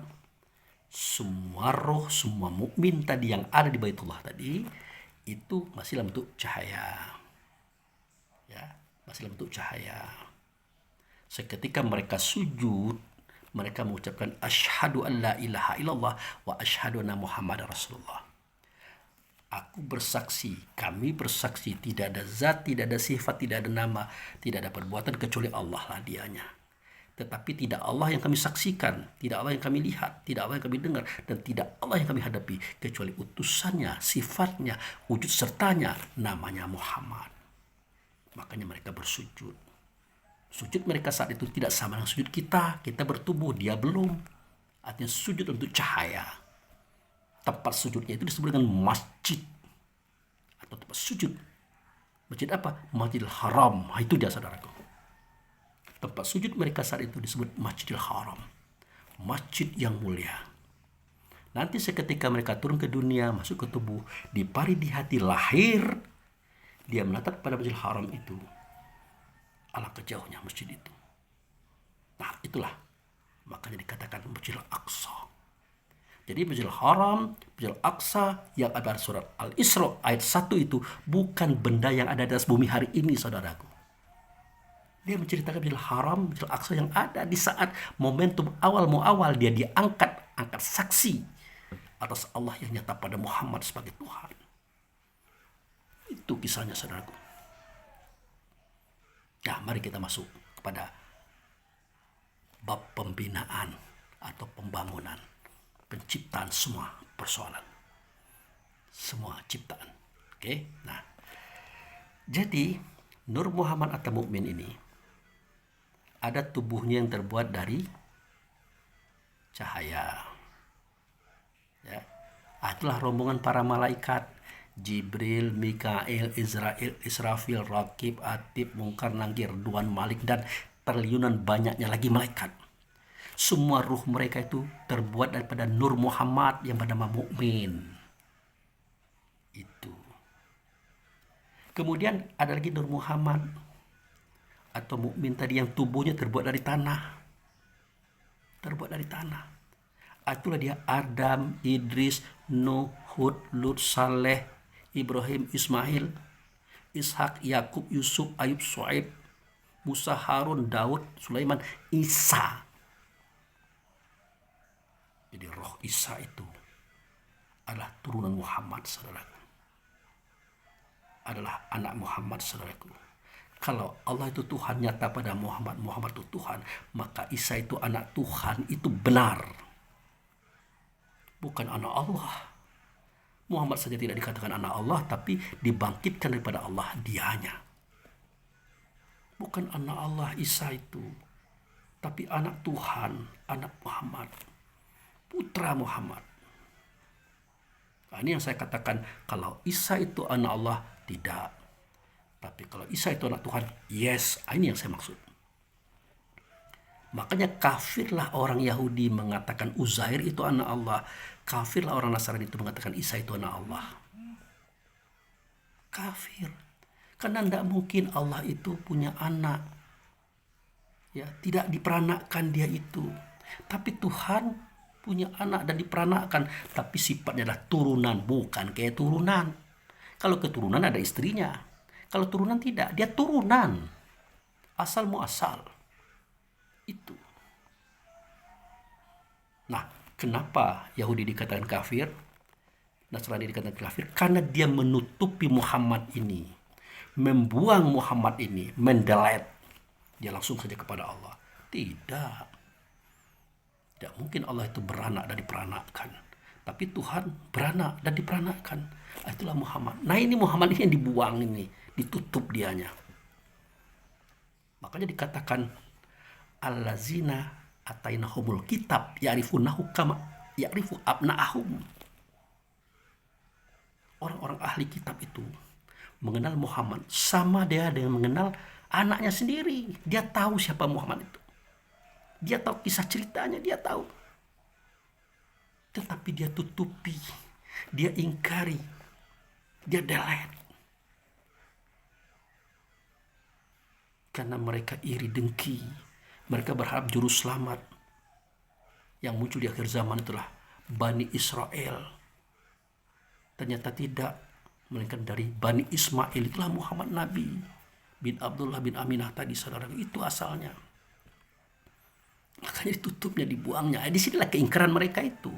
semua roh, semua mukmin tadi yang ada di Baitullah tadi itu masih dalam bentuk cahaya. Ya, masih dalam bentuk cahaya. Seketika mereka sujud, mereka mengucapkan asyhadu an la ilaha illallah wa asyhadu anna Muhammadar Rasulullah. Aku bersaksi, kami bersaksi tidak ada zat, tidak ada sifat, tidak ada nama, tidak ada perbuatan kecuali Allah lah dianya. Tetapi tidak Allah yang kami saksikan, tidak Allah yang kami lihat, tidak Allah yang kami dengar, dan tidak Allah yang kami hadapi, kecuali utusannya, sifatnya, wujud sertanya, namanya Muhammad. Makanya mereka bersujud. Sujud mereka saat itu tidak sama dengan sujud kita. Kita bertubuh, dia belum. Artinya sujud untuk cahaya. Tempat sujudnya itu disebut dengan masjid. Atau tempat sujud. Masjid apa? Masjidil Haram. Nah, itu dia saudaraku. Tempat sujud mereka saat itu disebut Masjidil Haram. Masjid yang mulia. Nanti seketika mereka turun ke dunia, masuk ke tubuh, dipari di hati, lahir, dia menatap pada Masjidil Haram itu. Alangkah jauhnya masjid itu. Nah itulah makanya dikatakan Masjidil Aqsa. Jadi Masjidil Haram, Masjidil Aqsa yang ada surat Al-Isra ayat 1 itu bukan benda yang ada di atas bumi hari ini saudaraku. Dia menceritakan Masjidil Haram, Masjidil Aqsa yang ada di saat momentum awal dia diangkat, angkat saksi atas Allah yang nyata pada Muhammad sebagai Tuhan. Itu kisahnya saudaraku. Nah, mari kita masuk kepada bab pembinaan atau pembangunan, penciptaan semua persoalan, semua ciptaan. Oke, nah, jadi Nur Muhammad atau mukmin ini ada tubuhnya yang terbuat dari cahaya. Ya, itulah rombongan para malaikat. Jibril, Mikail, Israfil, Rakib, Atib, Mungkar, Nangkir, Duan, Malik, dan triliunan banyaknya lagi malaikat. Semua ruh mereka itu terbuat daripada Nur Muhammad yang bernama mukmin. Itu. Kemudian ada lagi Nur Muhammad atau mukmin tadi yang tubuhnya terbuat dari tanah. Terbuat dari tanah. Itulah dia Adam, Idris, Nuh, Hud, Lut, Saleh, Ibrahim, Ismail, Ishak, Yakub, Yusuf, Ayub, Shu'aib, Musa, Harun, Daud, Sulaiman, Isa. Jadi roh Isa itu adalah turunan Muhammad, saudaraku. Adalah anak Muhammad, saudaraku. Kalau Allah itu Tuhan nyata pada Muhammad, Muhammad itu Tuhan, maka Isa itu anak Tuhan, itu benar. Bukan anak Allah. Muhammad saja tidak dikatakan anak Allah, tapi dibangkitkan daripada Allah dianya. Bukan anak Allah Isa itu, tapi anak Tuhan, anak Muhammad, putra Muhammad. Nah, ini yang saya katakan, kalau Isa itu anak Allah, tidak. Tapi kalau Isa itu anak Tuhan, yes, ini yang saya maksud. Makanya kafirlah orang Yahudi mengatakan Uzair itu anak Allah. Kafirlah orang Nasrani itu mengatakan Isa itu anak Allah. Kafir. Karena tidak mungkin Allah itu punya anak. Ya, tidak diperanakkan dia itu. Tapi Tuhan punya anak dan diperanakkan. Tapi sifatnya adalah turunan, bukan kayak turunan. Kalau keturunan ada istrinya. Kalau turunan tidak, dia turunan. Asal muasal. Itu. Nah, Kenapa Yahudi dikatakan kafir, Nasrani dikatakan kafir? Karena dia menutupi Muhammad ini, membuang Muhammad ini, mendelete. Dia langsung saja kepada Allah. Tidak. Tidak mungkin Allah itu beranak dan diperanakkan. Tapi Tuhan beranak dan diperanakkan. Itulah Muhammad. Nah ini Muhammad ini yang dibuang ini, ditutup dianya. Makanya dikatakan allazina atainahumul kitab ya'rifunahu kama ya'rifu abna'ahum. Orang-orang ahli kitab itu mengenal Muhammad sama dia dengan mengenal anaknya sendiri. Dia tahu siapa Muhammad itu. Dia tahu kisah ceritanya, dia tahu. Tetapi dia tutupi, dia ingkari, dia delete. Karena mereka iri dengki. Mereka berharap juru selamat yang muncul di akhir zaman itulah Bani Israel. Ternyata tidak, melainkan dari Bani Ismail. Itulah Muhammad Nabi bin Abdullah bin Aminah tadi, saudara. Itu asalnya. Makanya ditutupnya, dibuangnya. Di sinilah keingkaran mereka itu.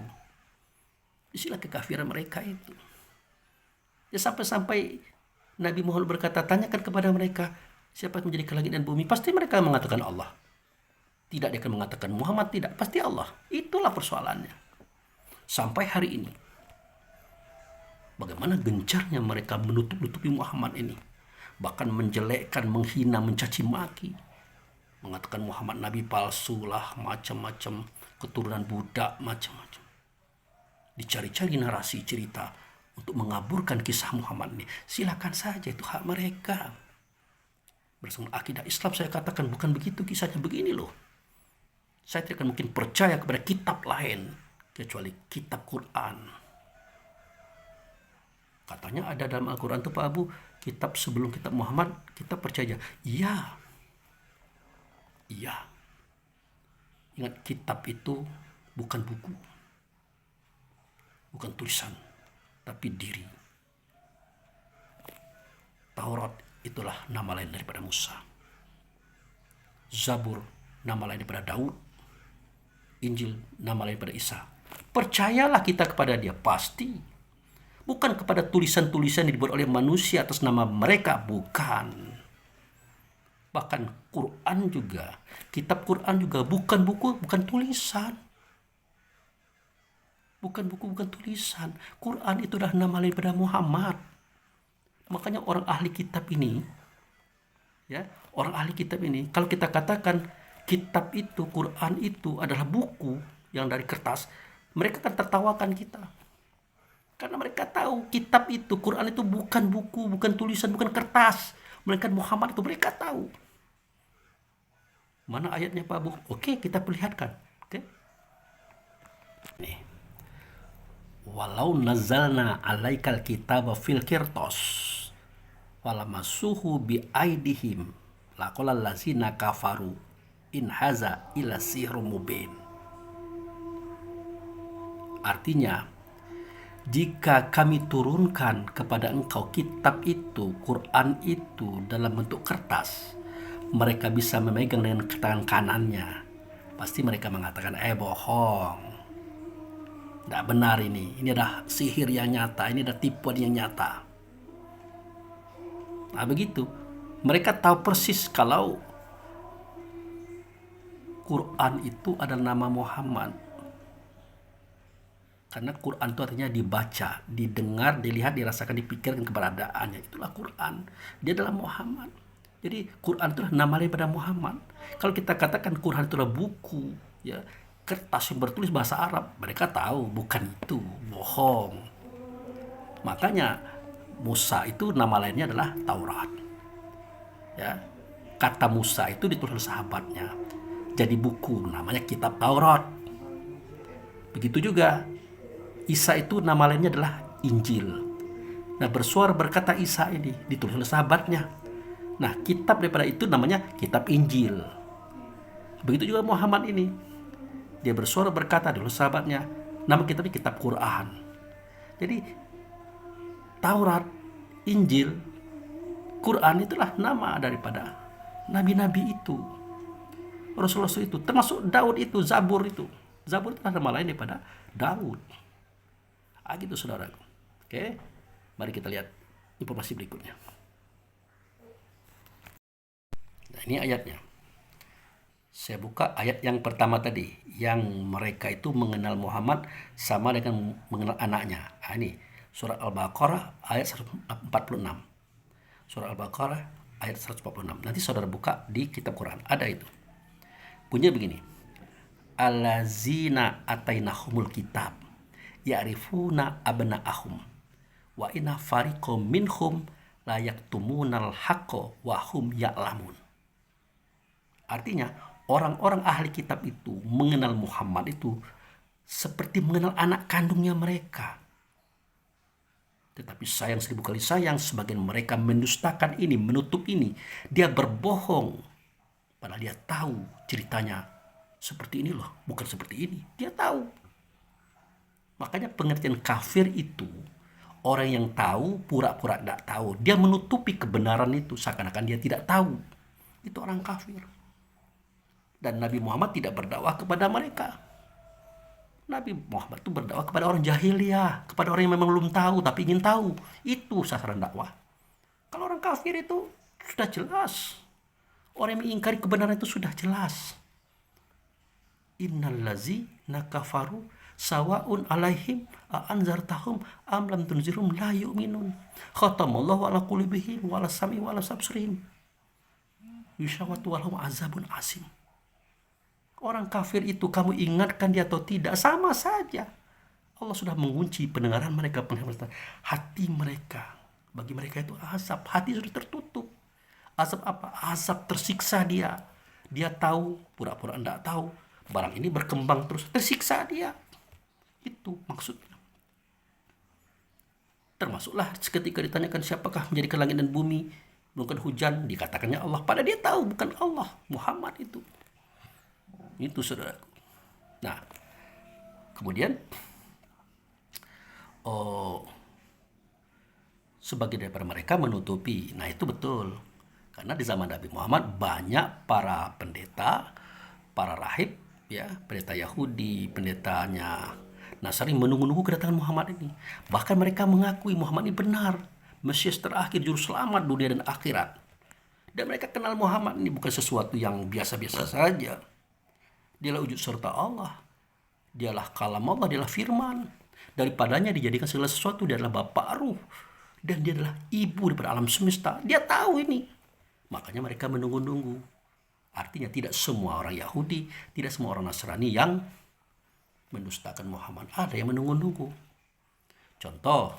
Di sinilah kekafiran mereka itu. Ya sampai-sampai Nabi Muhammad berkata, tanyakan kepada mereka, siapa yang menjadikan langit dan bumi? Pasti mereka mengatakan Allah. Tidak, dia akan mengatakan Muhammad, tidak. Pasti Allah. Itulah persoalannya. Sampai hari ini. Bagaimana gencarnya mereka menutup-nutupi Muhammad ini. Bahkan menjelekkan, menghina, mencaci maki. Mengatakan Muhammad Nabi palsu lah, macam-macam. Keturunan budak, macam-macam. Dicari-cari narasi cerita untuk mengaburkan kisah Muhammad ini. Silakan saja, itu hak mereka. Bersama akidah Islam saya katakan bukan begitu kisahnya, begini loh. Saya tidak akan mungkin percaya kepada kitab lain kecuali kitab Quran. Katanya ada dalam Al-Quran itu Pak Abu, kitab sebelum kitab Muhammad, kita percaya. Iya. Iya. Ingat, kitab itu bukan buku. Bukan tulisan, tapi diri. Taurat itulah nama lain daripada Musa. Zabur nama lain daripada Daud. Injil nama lain daripada Isa. Percayalah kita kepada dia, pasti. Bukan kepada tulisan-tulisan yang dibuat oleh manusia atas nama mereka, bukan. Bahkan Quran juga, kitab Quran juga bukan buku, bukan tulisan. Bukan buku, bukan tulisan. Quran itu adalah nama lain daripada Muhammad. Makanya orang ahli kitab ini, ya, orang ahli kitab ini, kalau kita katakan kitab itu, Quran itu adalah buku yang dari kertas, mereka akan tertawakan kita. Karena mereka tahu kitab itu, Quran itu bukan buku, bukan tulisan, bukan kertas. Melainkan Muhammad itu, mereka tahu. Mana ayatnya Pak Abu? Oke, kita perlihatkan. Oke. Nih. Walau nazalna alaikal kitaba fil qirtas walamasuhu bi aidihim laqalal lazina kafaru in haza illa sihrun mubin. Artinya, jika kami turunkan kepada engkau kitab itu, Quran itu dalam bentuk kertas, mereka bisa memegang dengan tangan kanannya. Pasti mereka mengatakan, bohong. Tidak benar ini adalah sihir yang nyata, ini adalah tipuan yang nyata. Nah begitu, mereka tahu persis kalau Quran itu adalah nama Muhammad. Karena Quran itu artinya dibaca, didengar, dilihat, dirasakan, dipikirkan keberadaannya. Itulah Quran, dia adalah Muhammad. Jadi Quran itu adalah nama lain pada Muhammad. Kalau kita katakan Quran itu adalah buku, ya, kertas yang bertulis bahasa Arab, mereka tahu bukan itu, bohong. Makanya Musa itu nama lainnya adalah Taurat. Ya, kata Musa itu ditulis oleh sahabatnya, jadi buku namanya kitab Taurat. Begitu juga Isa itu nama lainnya adalah Injil. Nah, bersuara berkata Isa ini ditulis oleh sahabatnya. Nah, kitab daripada itu namanya kitab Injil. Begitu juga Muhammad ini. Dia bersuara berkata dulu sahabatnya, nama kitabnya kitab Quran. Jadi Taurat, Injil, Quran itulah nama daripada nabi-nabi itu, Rasul-Rasul itu, termasuk Daud itu, Zabur itu. Zabur itu adalah nama lain daripada Daud. Gitu saudaraku. Oke, mari kita lihat informasi berikutnya. Nah, ini ayatnya. Saya buka ayat yang pertama tadi, yang mereka itu mengenal Muhammad sama dengan mengenal anaknya. Nah, ini surat Al-Baqarah ayat 146. Surat Al-Baqarah ayat 146. Nanti saudara buka di kitab Quran, ada itu. Bunyinya begini. Allazina atainahumul kitab ya'rifuna abna'ahum wa inna fariqam minhum la yaktumunal haqqo wa hum ya'lamun. Artinya, orang-orang ahli kitab itu mengenal Muhammad itu seperti mengenal anak kandungnya mereka. Tetapi sayang 1000 kali sayang, sebagian mereka mendustakan ini, menutup ini. Dia berbohong. Padahal dia tahu ceritanya seperti ini loh, bukan seperti ini. Dia tahu. Makanya pengertian kafir itu, orang yang tahu pura-pura tidak tahu. Dia menutupi kebenaran itu seakan-akan dia tidak tahu. Itu orang kafir. Dan Nabi Muhammad tidak berdakwah kepada mereka. Nabi Muhammad itu berdakwah kepada orang jahiliyah, kepada orang yang memang belum tahu tapi ingin tahu. Itu sasaran dakwah. Kalau orang kafir itu sudah jelas. Orang yang mengingkari kebenaran itu sudah jelas. Innallazina kafaru sawaun alaihim a'anzartahum am lam tunzirum la yu'minun. Khatamallahu ala qulubihim wa ala sam'i wa ala absarihim. Yusyawatu walahum azabun asim. Orang kafir itu kamu ingatkan dia atau tidak, sama saja. Allah sudah mengunci pendengaran mereka, hati mereka. Bagi mereka itu azab, hati sudah tertutup. Azab apa? Azab tersiksa dia. Dia tahu, pura-pura enggak tahu. Barang ini berkembang terus, tersiksa dia. Itu maksudnya. Termasuklah ketika ditanyakan siapakah menjadikan langit dan bumi, bukan hujan, dikatakannya Allah. Padahal dia tahu bukan Allah, Muhammad itu. Itu saudaraku. Nah, kemudian sebagian daripada mereka menutupi. Nah, itu betul. Karena di zaman Nabi Muhammad banyak para pendeta, para rahib, ya, pendeta Yahudi, pendetanya Nasrani menunggu-nunggu kedatangan Muhammad ini. Bahkan mereka mengakui Muhammad ini benar, Mesias terakhir, juru selamat dunia dan akhirat. Dan mereka kenal Muhammad ini bukan sesuatu yang biasa-biasa saja. Dialah wujud serta Allah. Dialah kalam Allah, dialah firman. Daripadanya dijadikan segala sesuatu. Dia adalah Bapa Ruh. Dan dia adalah ibu daripada alam semesta. Dia tahu ini. Makanya mereka menunggu-nunggu. Artinya tidak semua orang Yahudi, tidak semua orang Nasrani yang mendustakan Muhammad. Ada yang menunggu-nunggu. Contoh,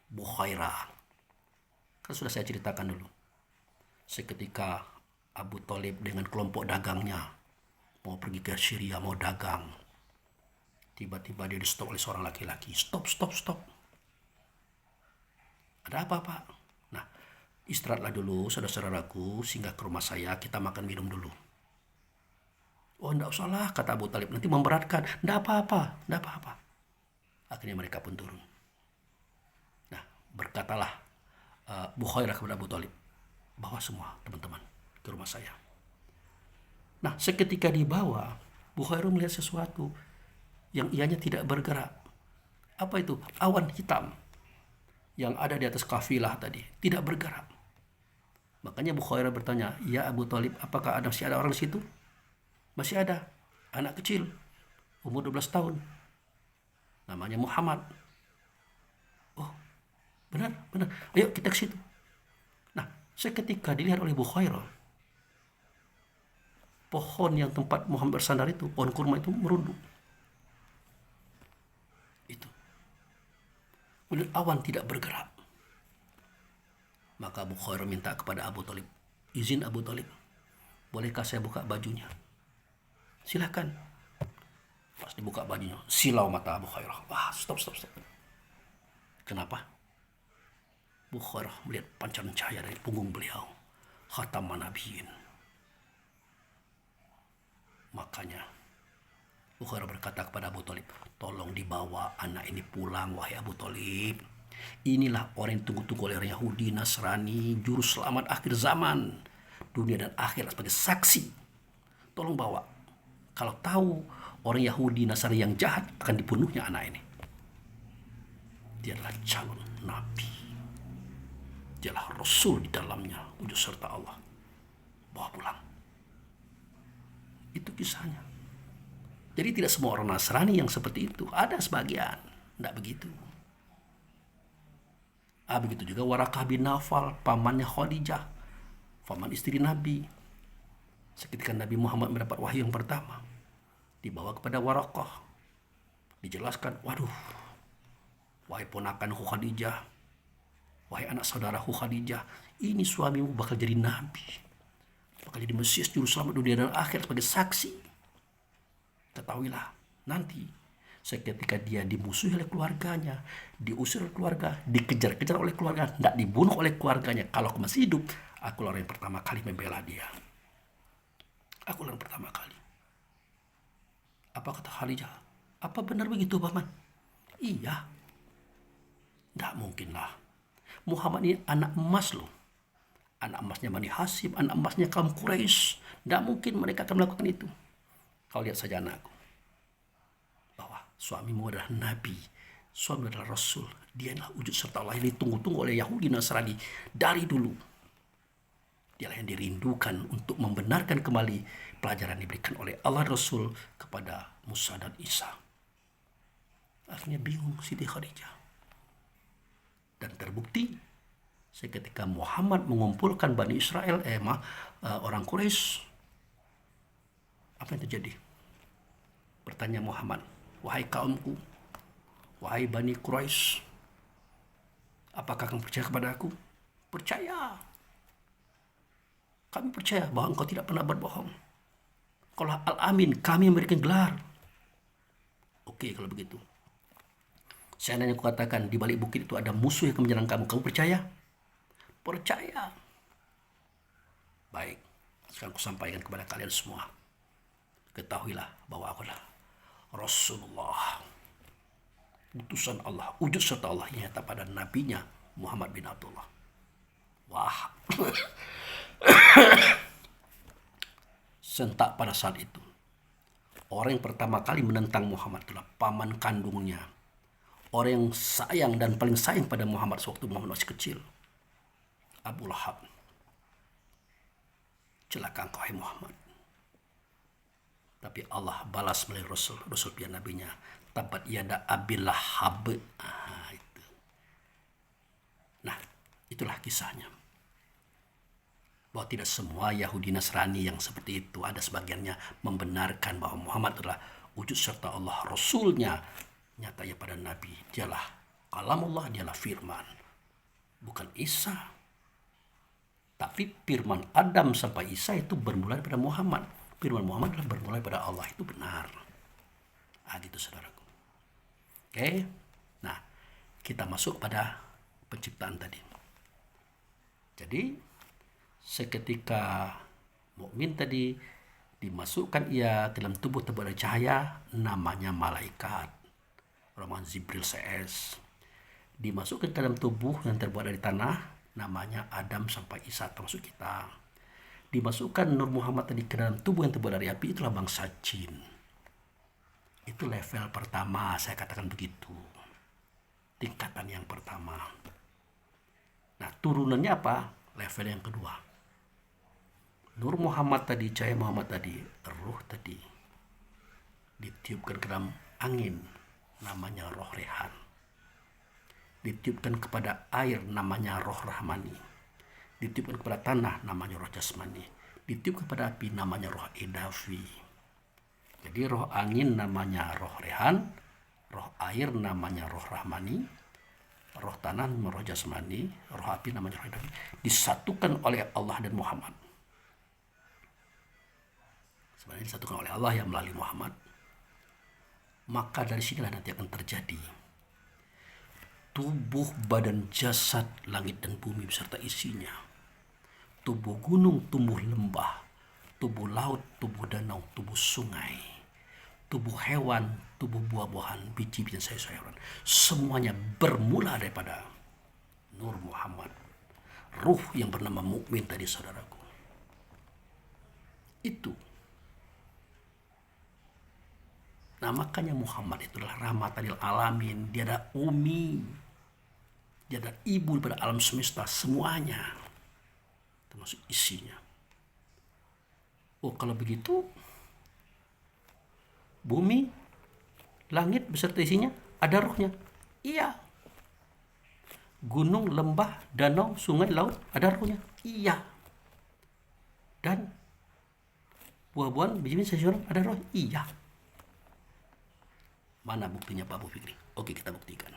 Bukhairah. Kan sudah saya ceritakan dulu. Seketika Abu Thalib dengan kelompok dagangnya mau pergi ke Syria, mau dagang. Tiba-tiba dia di-stop oleh seorang laki-laki. Stop. Ada apa, Pak? Nah, istirahatlah dulu, saudara-saudaraku, singgah ke rumah saya, kita makan minum dulu. Oh, enggak usah lah, kata Abu Thalib, nanti memberatkan. Enggak apa-apa. Akhirnya mereka pun turun. Nah, berkatalah Bukhairah kepada Abu Thalib, bawa semua teman-teman ke rumah saya. Nah, seketika dibawa, Bukhairah melihat sesuatu yang ianya tidak bergerak. Apa itu? Awan hitam yang ada di atas kafilah tadi, tidak bergerak. Makanya Bukhairah bertanya, ya Abu Thalib, apakah masih ada orang di situ? Masih ada, anak kecil, umur 12 tahun. Namanya Muhammad. Oh, benar. Ayo kita ke situ. Nah, seketika dilihat oleh Bukhairah, pohon yang tempat Muhammad bersandar itu, pohon kurma itu merunduk. Itu. Kemudian awan tidak bergerak. Maka Bukhairah minta kepada Abu Thalib, izin Abu Thalib, bolehkah saya buka bajunya? Silakan. Pas dibuka bajunya, silau mata Bukhairah. Wah, stop. Kenapa? Bukhairah melihat pancaran cahaya dari punggung beliau. Khataman Nabiyyin. Makanya Bukhairah berkata kepada Abu Thalib, tolong dibawa anak ini pulang, wahai Abu Thalib. Inilah orang yang tunggu-tunggu oleh orang Yahudi, Nasrani, juru selamat akhir zaman, dunia dan akhirat sebagai saksi. Tolong bawa. Kalau tahu orang Yahudi Nasrani yang jahat akan dibunuhnya anak ini. Dia adalah calon nabi. Dia adalah rasul di dalamnya, wujud serta Allah. Bawa pulang. Itu kisahnya. Jadi tidak semua orang Nasrani yang seperti itu. Ada sebagian. Tidak begitu. Begitu juga Warakah bin Nawfal, pamannya Khadijah, paman istri Nabi. Seketika Nabi Muhammad mendapat wahyu yang pertama, dibawa kepada Warakah. Dijelaskan, waduh, wahai ponakanku Khadijah, wahai anak saudaraku Khadijah, ini suamimu bakal jadi Nabi. Bakal jadi Mesias juru selamat dunia dan akhir sebagai saksi. Ketahuilah, nanti seketika dia dimusuhi oleh keluarganya, diusir oleh keluarga, dikejar-kejar oleh keluarga, tidak dibunuh oleh keluarganya. Kalau aku masih hidup, aku orang yang pertama kali membela dia. Aku orang pertama kali. Apa kata Khadijah? Apa benar begitu, Paman? Iya. Tidak mungkinlah. Muhammad ini anak emas loh. Anak emasnya Bani Hashim, anak emasnya kaum Quraisy. Tidak mungkin mereka akan melakukan itu. Kau lihat saja anakku. Suamimu adalah Nabi, suami adalah Rasul. Dia adalah wujud serta Allah yang ditunggu-tunggu oleh Yahudi Nasrani dari dulu. Dialah yang dirindukan untuk membenarkan kembali pelajaran diberikan oleh Allah Rasul kepada Musa dan Isa. Akhirnya bingung Siti Khadijah. Dan terbukti seketika Muhammad mengumpulkan Bani Israel, orang Quraisy, apa yang terjadi? Bertanya Muhammad, wahai kaumku, wahai Bani Quraisy, apakah kamu percaya kepada aku? Percaya. Kami percaya bahwa engkau tidak pernah berbohong. Kalau Al-Amin, kami memberikan gelar. Oke, kalau begitu. Seandainya aku katakan di balik bukit itu ada musuh yang akan menyerang kamu, kamu percaya? Percaya. Baik, sekarang aku sampaikan kepada kalian semua. Ketahuilah bahwa aku adalah Rasulullah, utusan Allah, wujud serta Allah yang nyata pada nabinya Muhammad bin Abdullah. Wah, sentak pada saat itu. Orang yang pertama kali menentang Muhammad adalah paman kandungnya. Orang yang sayang dan paling sayang pada Muhammad sewaktu Muhammad masih kecil, Abu Lahab. Celaka engkau, hai Muhammad. Tapi Allah balas melalui Rasul pilihan nabinya. Tabat yada Abil Lahab. Itu. Nah, itulah kisahnya. Bahwa tidak semua Yahudi Nasrani yang seperti itu. Ada sebagiannya membenarkan bahwa Muhammad adalah wujud serta Allah. Rasulnya nyatanya pada Nabi. Dialah kalamullah, dialah firman. Bukan Isa. Tapi firman Adam sampai Isa itu bermula pada Muhammad. Firman Muhammad adalah bermula pada Allah, itu benar. Gitu saudaraku. Oke. Nah, kita masuk pada penciptaan tadi. Jadi, seketika mukmin tadi dimasukkan ia ke dalam tubuh terbuat dari cahaya, namanya malaikat. Roman Jibril CS. Dimasukkan ke dalam tubuh yang terbuat dari tanah, namanya Adam sampai Isa, termasuk kita. Dimasukkan Nur Muhammad tadi ke dalam tubuh yang terbuat dari api, itulah bangsa jin. Itu level pertama, saya katakan begitu. Tingkatan yang pertama. Nah, turunannya apa? Level yang kedua. Nur Muhammad tadi, cahaya Muhammad tadi, ruh tadi, ditiupkan ke dalam angin, namanya roh rehan. Ditiupkan kepada air, namanya roh rahmani. Ditiupkan kepada tanah, namanya roh jasmani. Ditiupkan kepada api, namanya roh edafi. Jadi roh angin namanya roh rehan, roh air namanya roh rahmani, roh tanah namanya roh jasmani, roh api namanya roh edafi. Disatukan oleh Allah dan Muhammad. Sebenarnya disatukan oleh Allah yang melalui Muhammad. Maka dari sinilah nanti akan terjadi tubuh, badan, jasad, langit dan bumi beserta isinya. Tubuh gunung, tubuh lembah, tubuh laut, tubuh danau, tubuh sungai, tubuh hewan, tubuh buah-buahan, biji-bijian sayur-sayuran. Semuanya bermula daripada Nur Muhammad. Ruh yang bernama mukmin tadi, saudaraku. Itu. Nah, makanya Muhammad itu adalah rahmatan lil alamin. Dia adalah umi. Dia adalah ibu daripada alam semesta semuanya, termasuk isinya. Oh, kalau begitu bumi, langit beserta isinya ada rohnya. Iya. Gunung, lembah, danau, sungai, laut ada rohnya. Iya. Dan buah-buahan, biji-biji, sayuran ada roh. Iya. Mana buktinya Pak Bu Fikri? Oke, kita buktikan.